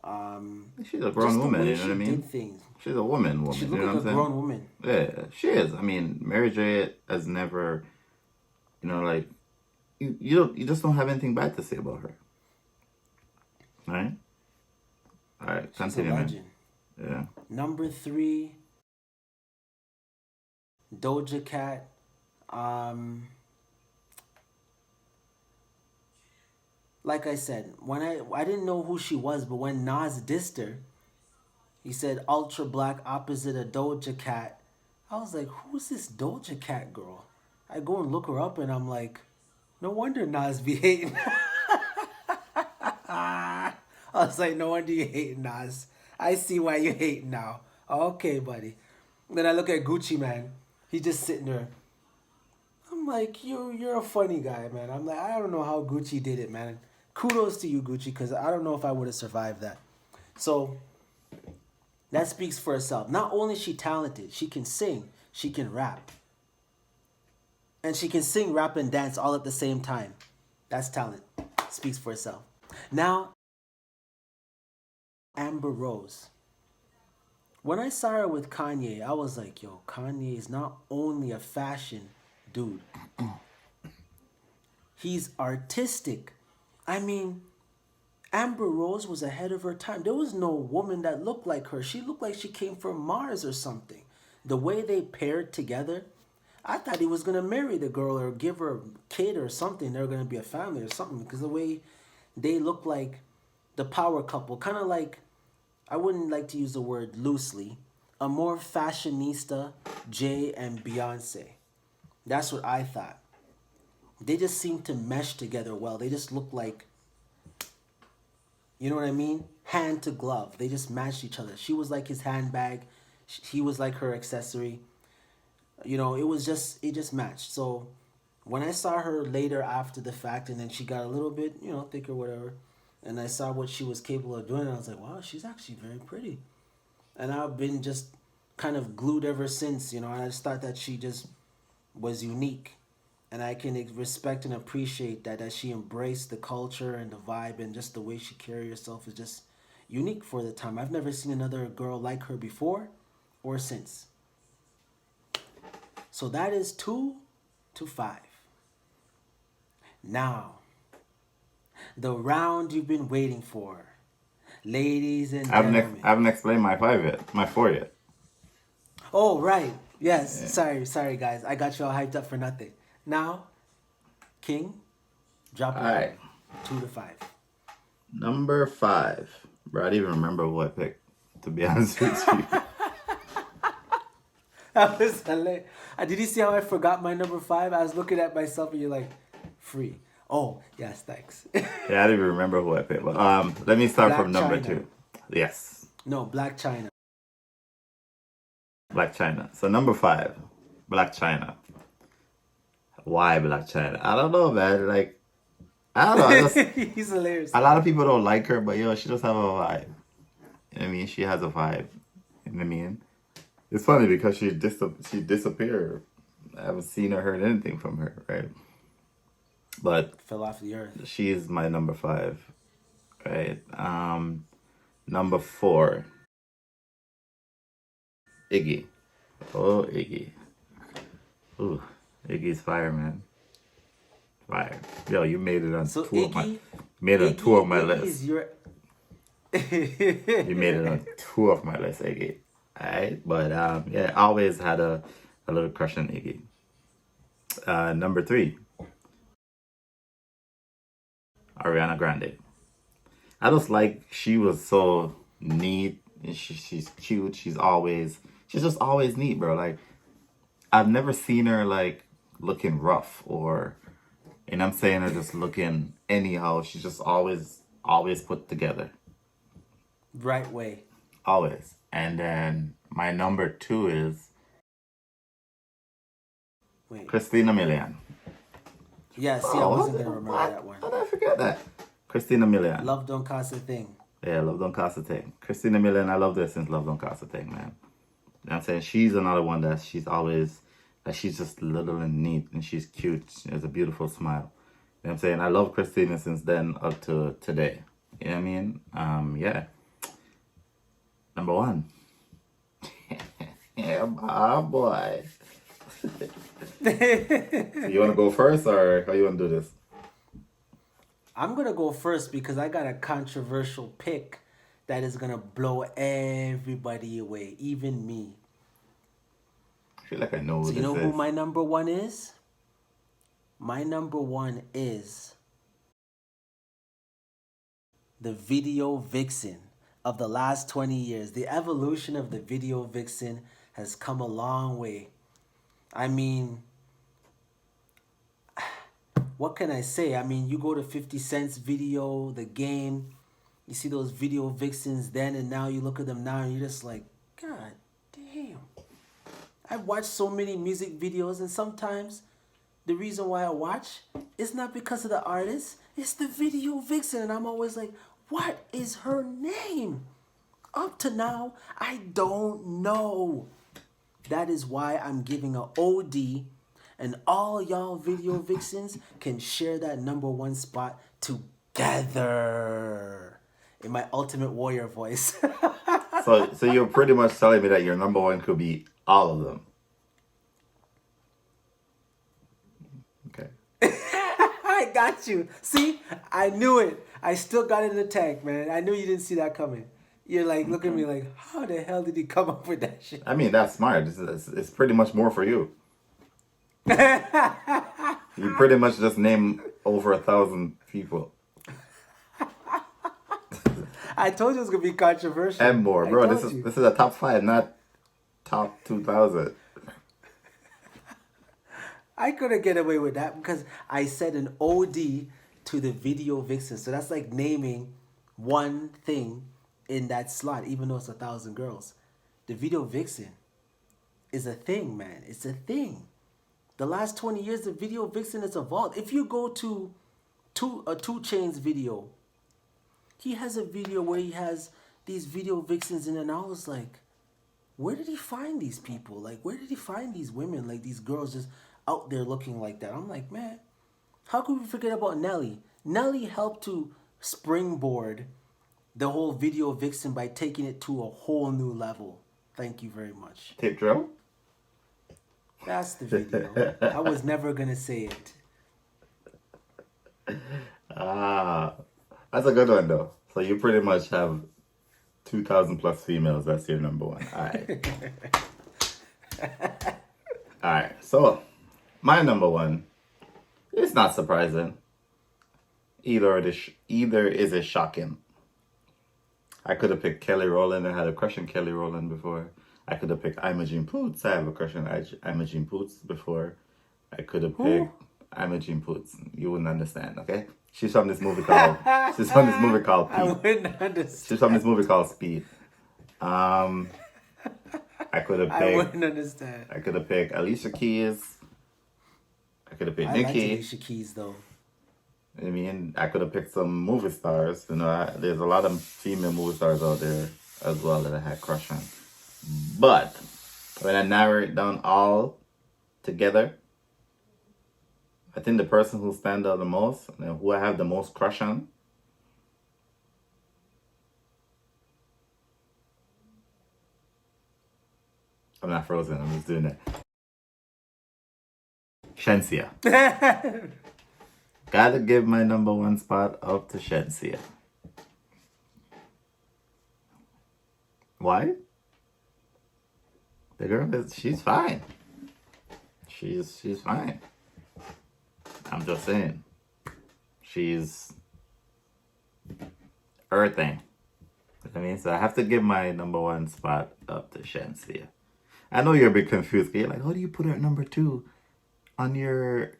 She's a grown woman, you know what I mean? Did things. She's a woman. She you looked know like what I'm a saying? grown woman. Yeah, she is. I mean, Mary J has never, like, you just don't have anything bad to say about her. Right? All right, She's a continue, man. legend. Yeah. Number 3, Doja Cat. Like I said, when I didn't know who she was, but when Nas dissed her, he said ultra black opposite of Doja Cat. I was like, who's this Doja Cat girl? I go and look her up and I'm like, no wonder Nas be hating. I was like, no wonder you hate Nas. I see why you hate now. Okay, buddy. Then I look at Gucci Man. He's just sitting there. I'm like, you're a funny guy, man. I'm like, I don't know how Gucci did it, man. Kudos to you, Gucci, because I don't know if I would have survived that. So that speaks for itself. Not only is she talented, she can sing, she can rap. And she can sing, rap, and dance all at the same time. That's talent. Speaks for itself. Now, Amber Rose. When I saw her with Kanye, I was like, yo, Kanye is not only a fashion dude. He's artistic. I mean, Amber Rose was ahead of her time. There was no woman that looked like her. She looked like she came from Mars or something. The way they paired together, I thought he was going to marry the girl or give her a kid or something. They're going to be a family or something, because the way they look like the power couple, kind of like, I wouldn't like to use the word loosely, a more fashionista Jay and Beyonce. That's what I thought. They just seem to mesh together well. They just look like, you know what I mean? Hand to glove. They just matched each other. She was like his handbag. He was like her accessory. You know, it just matched. So when I saw her later after the fact, and then she got a little bit, thicker, whatever, and I saw what she was capable of doing, I was like, wow, she's actually very pretty. And I've been just kind of glued ever since, and I just thought that she just was unique. And I can respect and appreciate that she embraced the culture and the vibe, and just the way she carried herself is just unique for the time. I've never seen another girl like her before or since. So that is 2 to 5. Now, the round you've been waiting for. Ladies and gentlemen. I haven't explained my 4 yet. Oh, right. Yes. Yeah. Sorry, guys. I got you all hyped up for nothing. Now, King, drop it. All right. 2 to 5. Number 5. Bro, I don't even remember who I picked, to be honest with you. That was hilarious. Did you see how I forgot my number 5? I was looking at myself and you're like, free. Oh, yes, thanks. Yeah, I didn't even remember who I picked. But, let me start from number 2. Yes. No, Blac Chyna. Blac Chyna. So number 5, Blac Chyna. Why Blac Chyna? I don't know, man. Like, I don't know. I just, He's hilarious. a lot of people don't like her, but yo, she just have a vibe. You know what I mean? She has a vibe. You know what I mean? It's funny because she disappeared. I haven't seen or heard anything from her, right? But Fell off the earth. she is my number 5, right? Number 4, Iggy. Oh, Iggy. Ooh, Iggy's fire, man. Fire. Yo, you made it on So two of my Iggy, made it on 2 of my Iggy list. is your. You made it on 2 of my list, Iggy. Alright, but yeah, I always had a little crush on Iggy. Number 3, Ariana Grande. I just like she was so neat and she's cute. She's just always neat, bro. Like I've never seen her like looking rough or and I'm saying her just looking anyhow. She's just always put together. Right way. Always. And then my number 2 is Wait. Christina Milian. Yeah, see, I wasn't going to remember that one. How did I forget that? Christina Milian. Love don't cost a thing. Yeah, Love Don't Cost a Thing. Christina Millen, I love this since Love Don't Cost a Thing, man. You know what I'm saying? She's another one that she's just little and neat and she's cute. She has a beautiful smile. You know what I'm saying? I love Christina since then up to today. You know what I mean? Yeah. Number 1. Yeah, my boy. You want to go first or how you want to do this? I'm going to go first because I got a controversial pick that is going to blow everybody away, even me. I feel like I know who So this you know is. who my number 1 is? My number 1 is the video vixen of the last 20 years. The evolution of the video vixen has come a long way. I mean, what can I say? I mean, you go to 50 Cent's video, The Game, you see those video vixens then and now, you look at them now and you're just like, God damn. I've watched so many music videos and sometimes the reason why I watch is not because of the artist, it's the video vixen. And I'm always like, what is her name? Up to now, I don't know. That is why I'm giving a OD, and all y'all video vixens can share that number 1 spot together. In my Ultimate Warrior voice. So you're pretty much telling me that your number 1 could be all of them. Okay. I got you. See, I knew it. I still got it in the tank, man. I knew you didn't see that coming. You're like, look at me like, how the hell did he come up with that shit? I mean, that's smart. It's pretty much more for you. You pretty much just name over 1,000 people. I told you it was going to be controversial. And more, I bro. told This you. is a top 5, not top 2,000. I couldn't get away with that because I said an OD to the video vixen. So that's like naming one thing in that slot, even though it's 1,000 girls. The video vixen is a thing, man. It's a thing. The last 20 years, the video vixen has evolved. If you go to a 2 Chainz video, he has a video where he has these video vixens in, and I was like, where did he find these people? Like, where did he find these women? Like, these girls just out there looking like that. I'm like, man, how could we forget about Nelly? Nelly helped to springboard the whole video vixen by taking it to a whole new level. Thank you very much. Tape drill? That's the video. I was never going to say it. That's a good one, though. So you pretty much have 2,000 plus females. That's your number 1. All right. All right. So my number 1, it's not surprising. Either is it shocking. I could have picked Kelly Rowland. I had a crush on Kelly Rowland before. I could have picked Imogen Poots. I have a crush on Imogen Poots before. I could have picked Imogen Poots. You wouldn't understand, okay? She's from this movie called Pete. I wouldn't understand. She's from this movie called Speed. I could have picked. I wouldn't understand. I could have picked Alicia Keys. I could have picked I liked Nicki. Alicia Keys though. I mean, I could have picked some movie stars. You know, there's a lot of female movie stars out there as well that I had crush on. But when I narrow it down all together, I think the person who stands out the most and who I have the most crush on, I'm not frozen, I'm just doing that. Shensia. Gotta give my number one spot up to Shensia. Why? The girl she's fine. She's fine. I'm just saying. She's her thing. I mean, so I have to give my number one spot up to Shensia. I know you're a bit confused. You're like, how do you put her at number 2 on your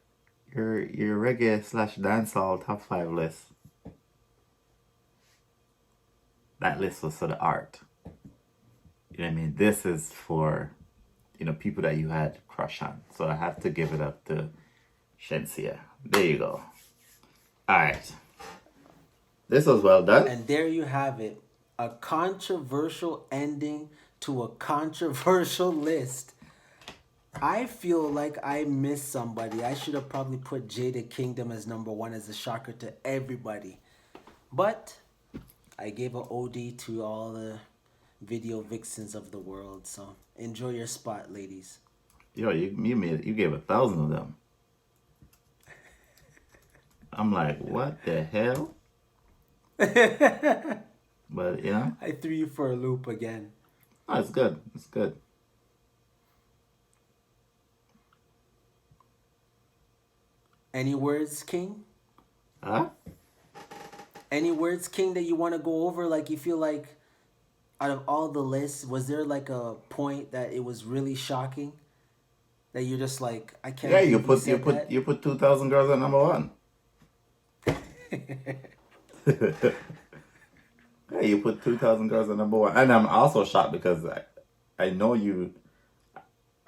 reggae / dancehall top 5 list? That list was for the art. You know what I mean? This is for, you know, people that you had crush on. So I have to give it up to Shensia. There you go. All right. This was well done. And there you have it. A controversial ending to a controversial list. I feel like I missed somebody. I should have probably put Jada Kingdom as number 1 as a shocker to everybody. But I gave an OD to all the video vixens of the world. So enjoy your spot, ladies. Yo, you gave 1,000 of them. I'm like, what the hell? But you know, I threw you for a loop again. oh, it's good. It's good. Any words, King? Huh? Any words, King, that you want to go over? Like, you feel like out of all the lists, was there like a point that it was really shocking? That you're just like, I can't. Yeah, believe you put 2,000 girls at number 1. Yeah, you put 2,000 girls at number 1, and I'm also shocked because I know you.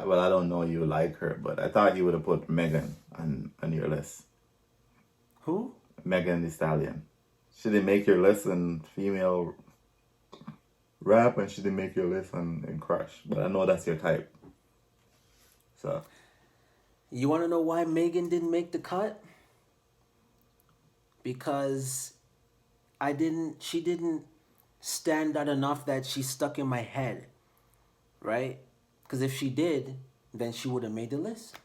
Well, I don't know you like her, but I thought you would have put Megan on your list. Who? Megan Thee Stallion. She didn't make your list in female rap, and she didn't make your list in crush. But I know that's your type. So. You want to know why Megan didn't make the cut? Because she didn't stand out enough that she stuck in my head, right? Because if she did, then she would have made the list.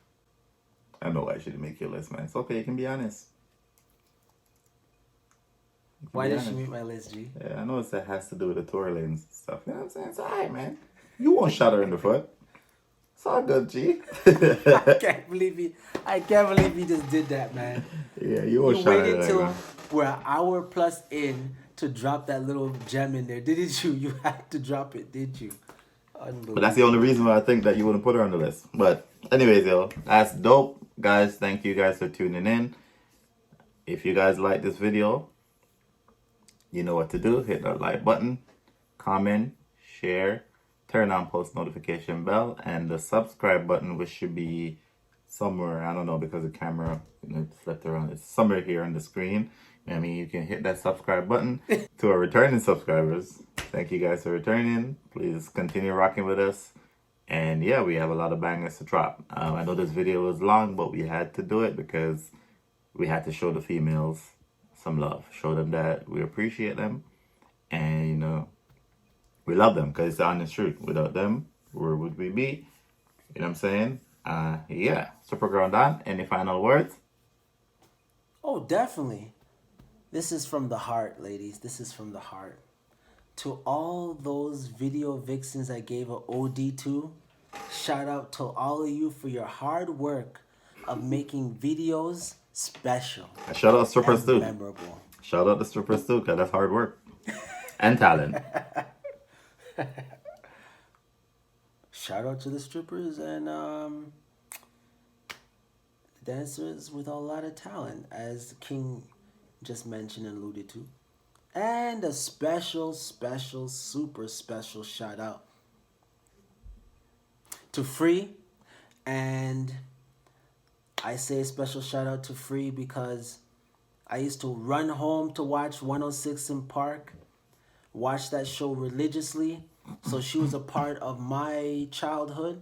I know why she didn't make your list, man. It's okay, you can be honest. Why did she make my list, G? Yeah, I know it has to do with the tour lanes and stuff. You know what I'm saying? It's alright, man. You won't shot her in the foot. It's all good, G. I can't believe he just did that, man. Yeah, you won't You shot her waited like till that. we're an hour plus in to drop that little gem in there, didn't you? You had to drop it, did you? But that's the only reason why I think that you wouldn't put her on the list. But anyways, yo, that's dope. Guys, thank you guys for tuning in. If you guys like this video, you know what to do. Hit that like button, comment, share, turn on post notification bell, and the subscribe button, which should be somewhere, I don't know, because the camera, you know, flipped around. It's somewhere here on the screen. I mean, you can hit that subscribe button. To our returning subscribers, thank you guys for returning. Please continue rocking with us. And yeah, we have a lot of bangers to drop. I know this video was long, but we had to do it because we had to show the females some love. Show them that we appreciate them. And, you know, we love them because it's the honest truth. Without them, where would we be? You know what I'm saying? Yeah. Supergirl Don, any final words? Oh, definitely. This is from the heart, ladies. This is from the heart. To all those video vixens I gave a OD to, shout out to all of you for your hard work of making videos special. Shout out strippers and too. Memorable. Shout out to strippers too, because that's hard work. And talent. Shout out to the strippers and dancers with a lot of talent, as King just mentioned and alluded to. And a special, super special shout out to Free and I say a special shout out to Free because I used to run home to watch 106 in Park, watch that show religiously. So she was a part of my childhood,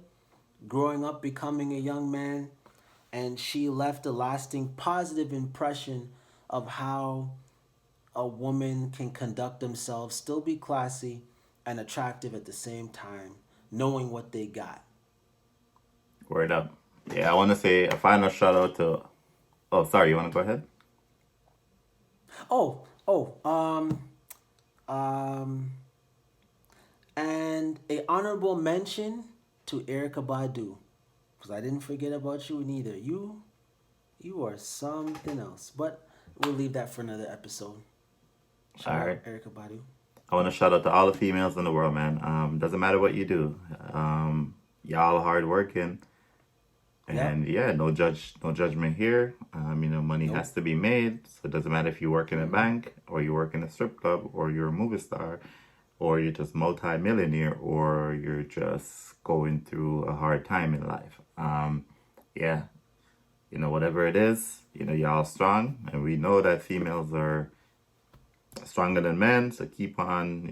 growing up, becoming a young man, and she left a lasting positive impression of how a woman can conduct themselves, still be classy and attractive at the same time, knowing what they got. Word up. Yeah, I want to say a final shout out to. Oh, sorry. You want to go ahead? Oh, oh, um, and a honorable mention to Erica Badu, because I didn't forget about you neither. You are something else, but we'll leave that for another episode. All Shout out right. Erica Badu. I want to shout out to all the females in the world, man. Doesn't matter what you do. Y'all hard working. Yep. And yeah, no judgment here. Money Nope. has to be made. So it doesn't matter if you work in a bank or you work in a strip club or you're a movie star or you're just multi-millionaire or you're just going through a hard time in life. Yeah, whatever it is, y'all strong. And we know that females are stronger than men. So keep on,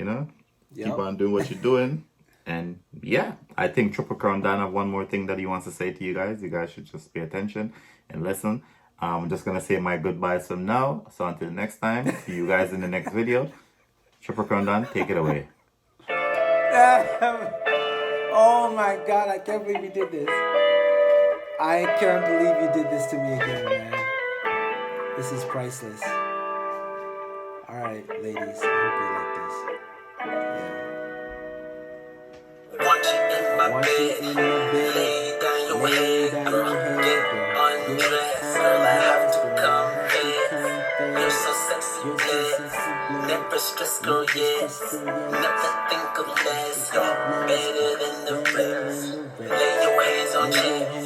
keep Yep. on doing what you're doing. And yeah, I think Triple Crown Dan have one more thing that he wants to say to you guys. You guys should just pay attention and listen. I'm just going to say my goodbyes from now. So until next time, see you guys in the next video. Triple Crown Dan, take it away. Oh my God, I can't believe you did this. I can't believe you did this to me again, man. This is priceless. All right, ladies, I hope you like this. Yeah. Want you in my Want you bed, in my bed, lay down your lay head, down girl, your head, get girl, undressed, girl, I have to confess, confess. you're so sexy, You're so blessed, sexy, blessed. never stressed, girl, yes, Never stressed, girl, never think of less, you're better than the rest, lay your hands on chest,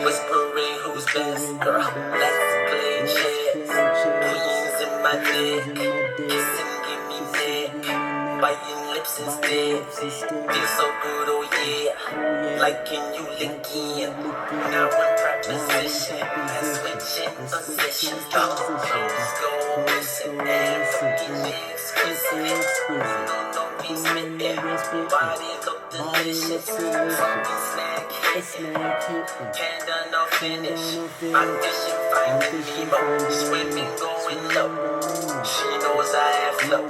whispering who's best, girl, let's play chess, queens in my neck, kissing, give me neck, biting lips instead, feel so good, oh yeah, liking you licking, now in proposition, and switching positions, clothes go missing, and fucking exquisite, don't know me smitten, body look delicious, fucking snack hitting, hand no finish, I'm fishing, finding Nemo, swimming, going low, she knows I have flow,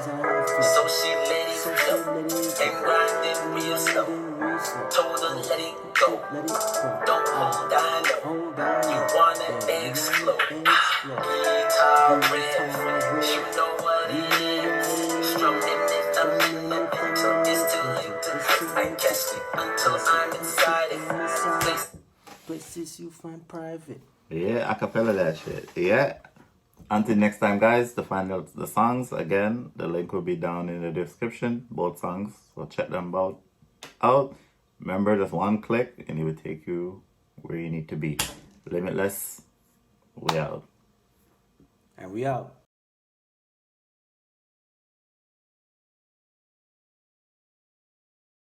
so she let it flow, and grinding real slow, told her let it go, don't hold on, no, you wanna explode, guitar riff, you know what it is, strumming it up in the until it's too late to fix, I catch it until I'm inside it, Places you find private. Yeah, acapella that shit. Yeah. Until next time, guys, to find out the songs, again, the link will be down in the description. Both songs. So check them out. Remember, just one click and it will take you where you need to be. Limitless. We out. And we out.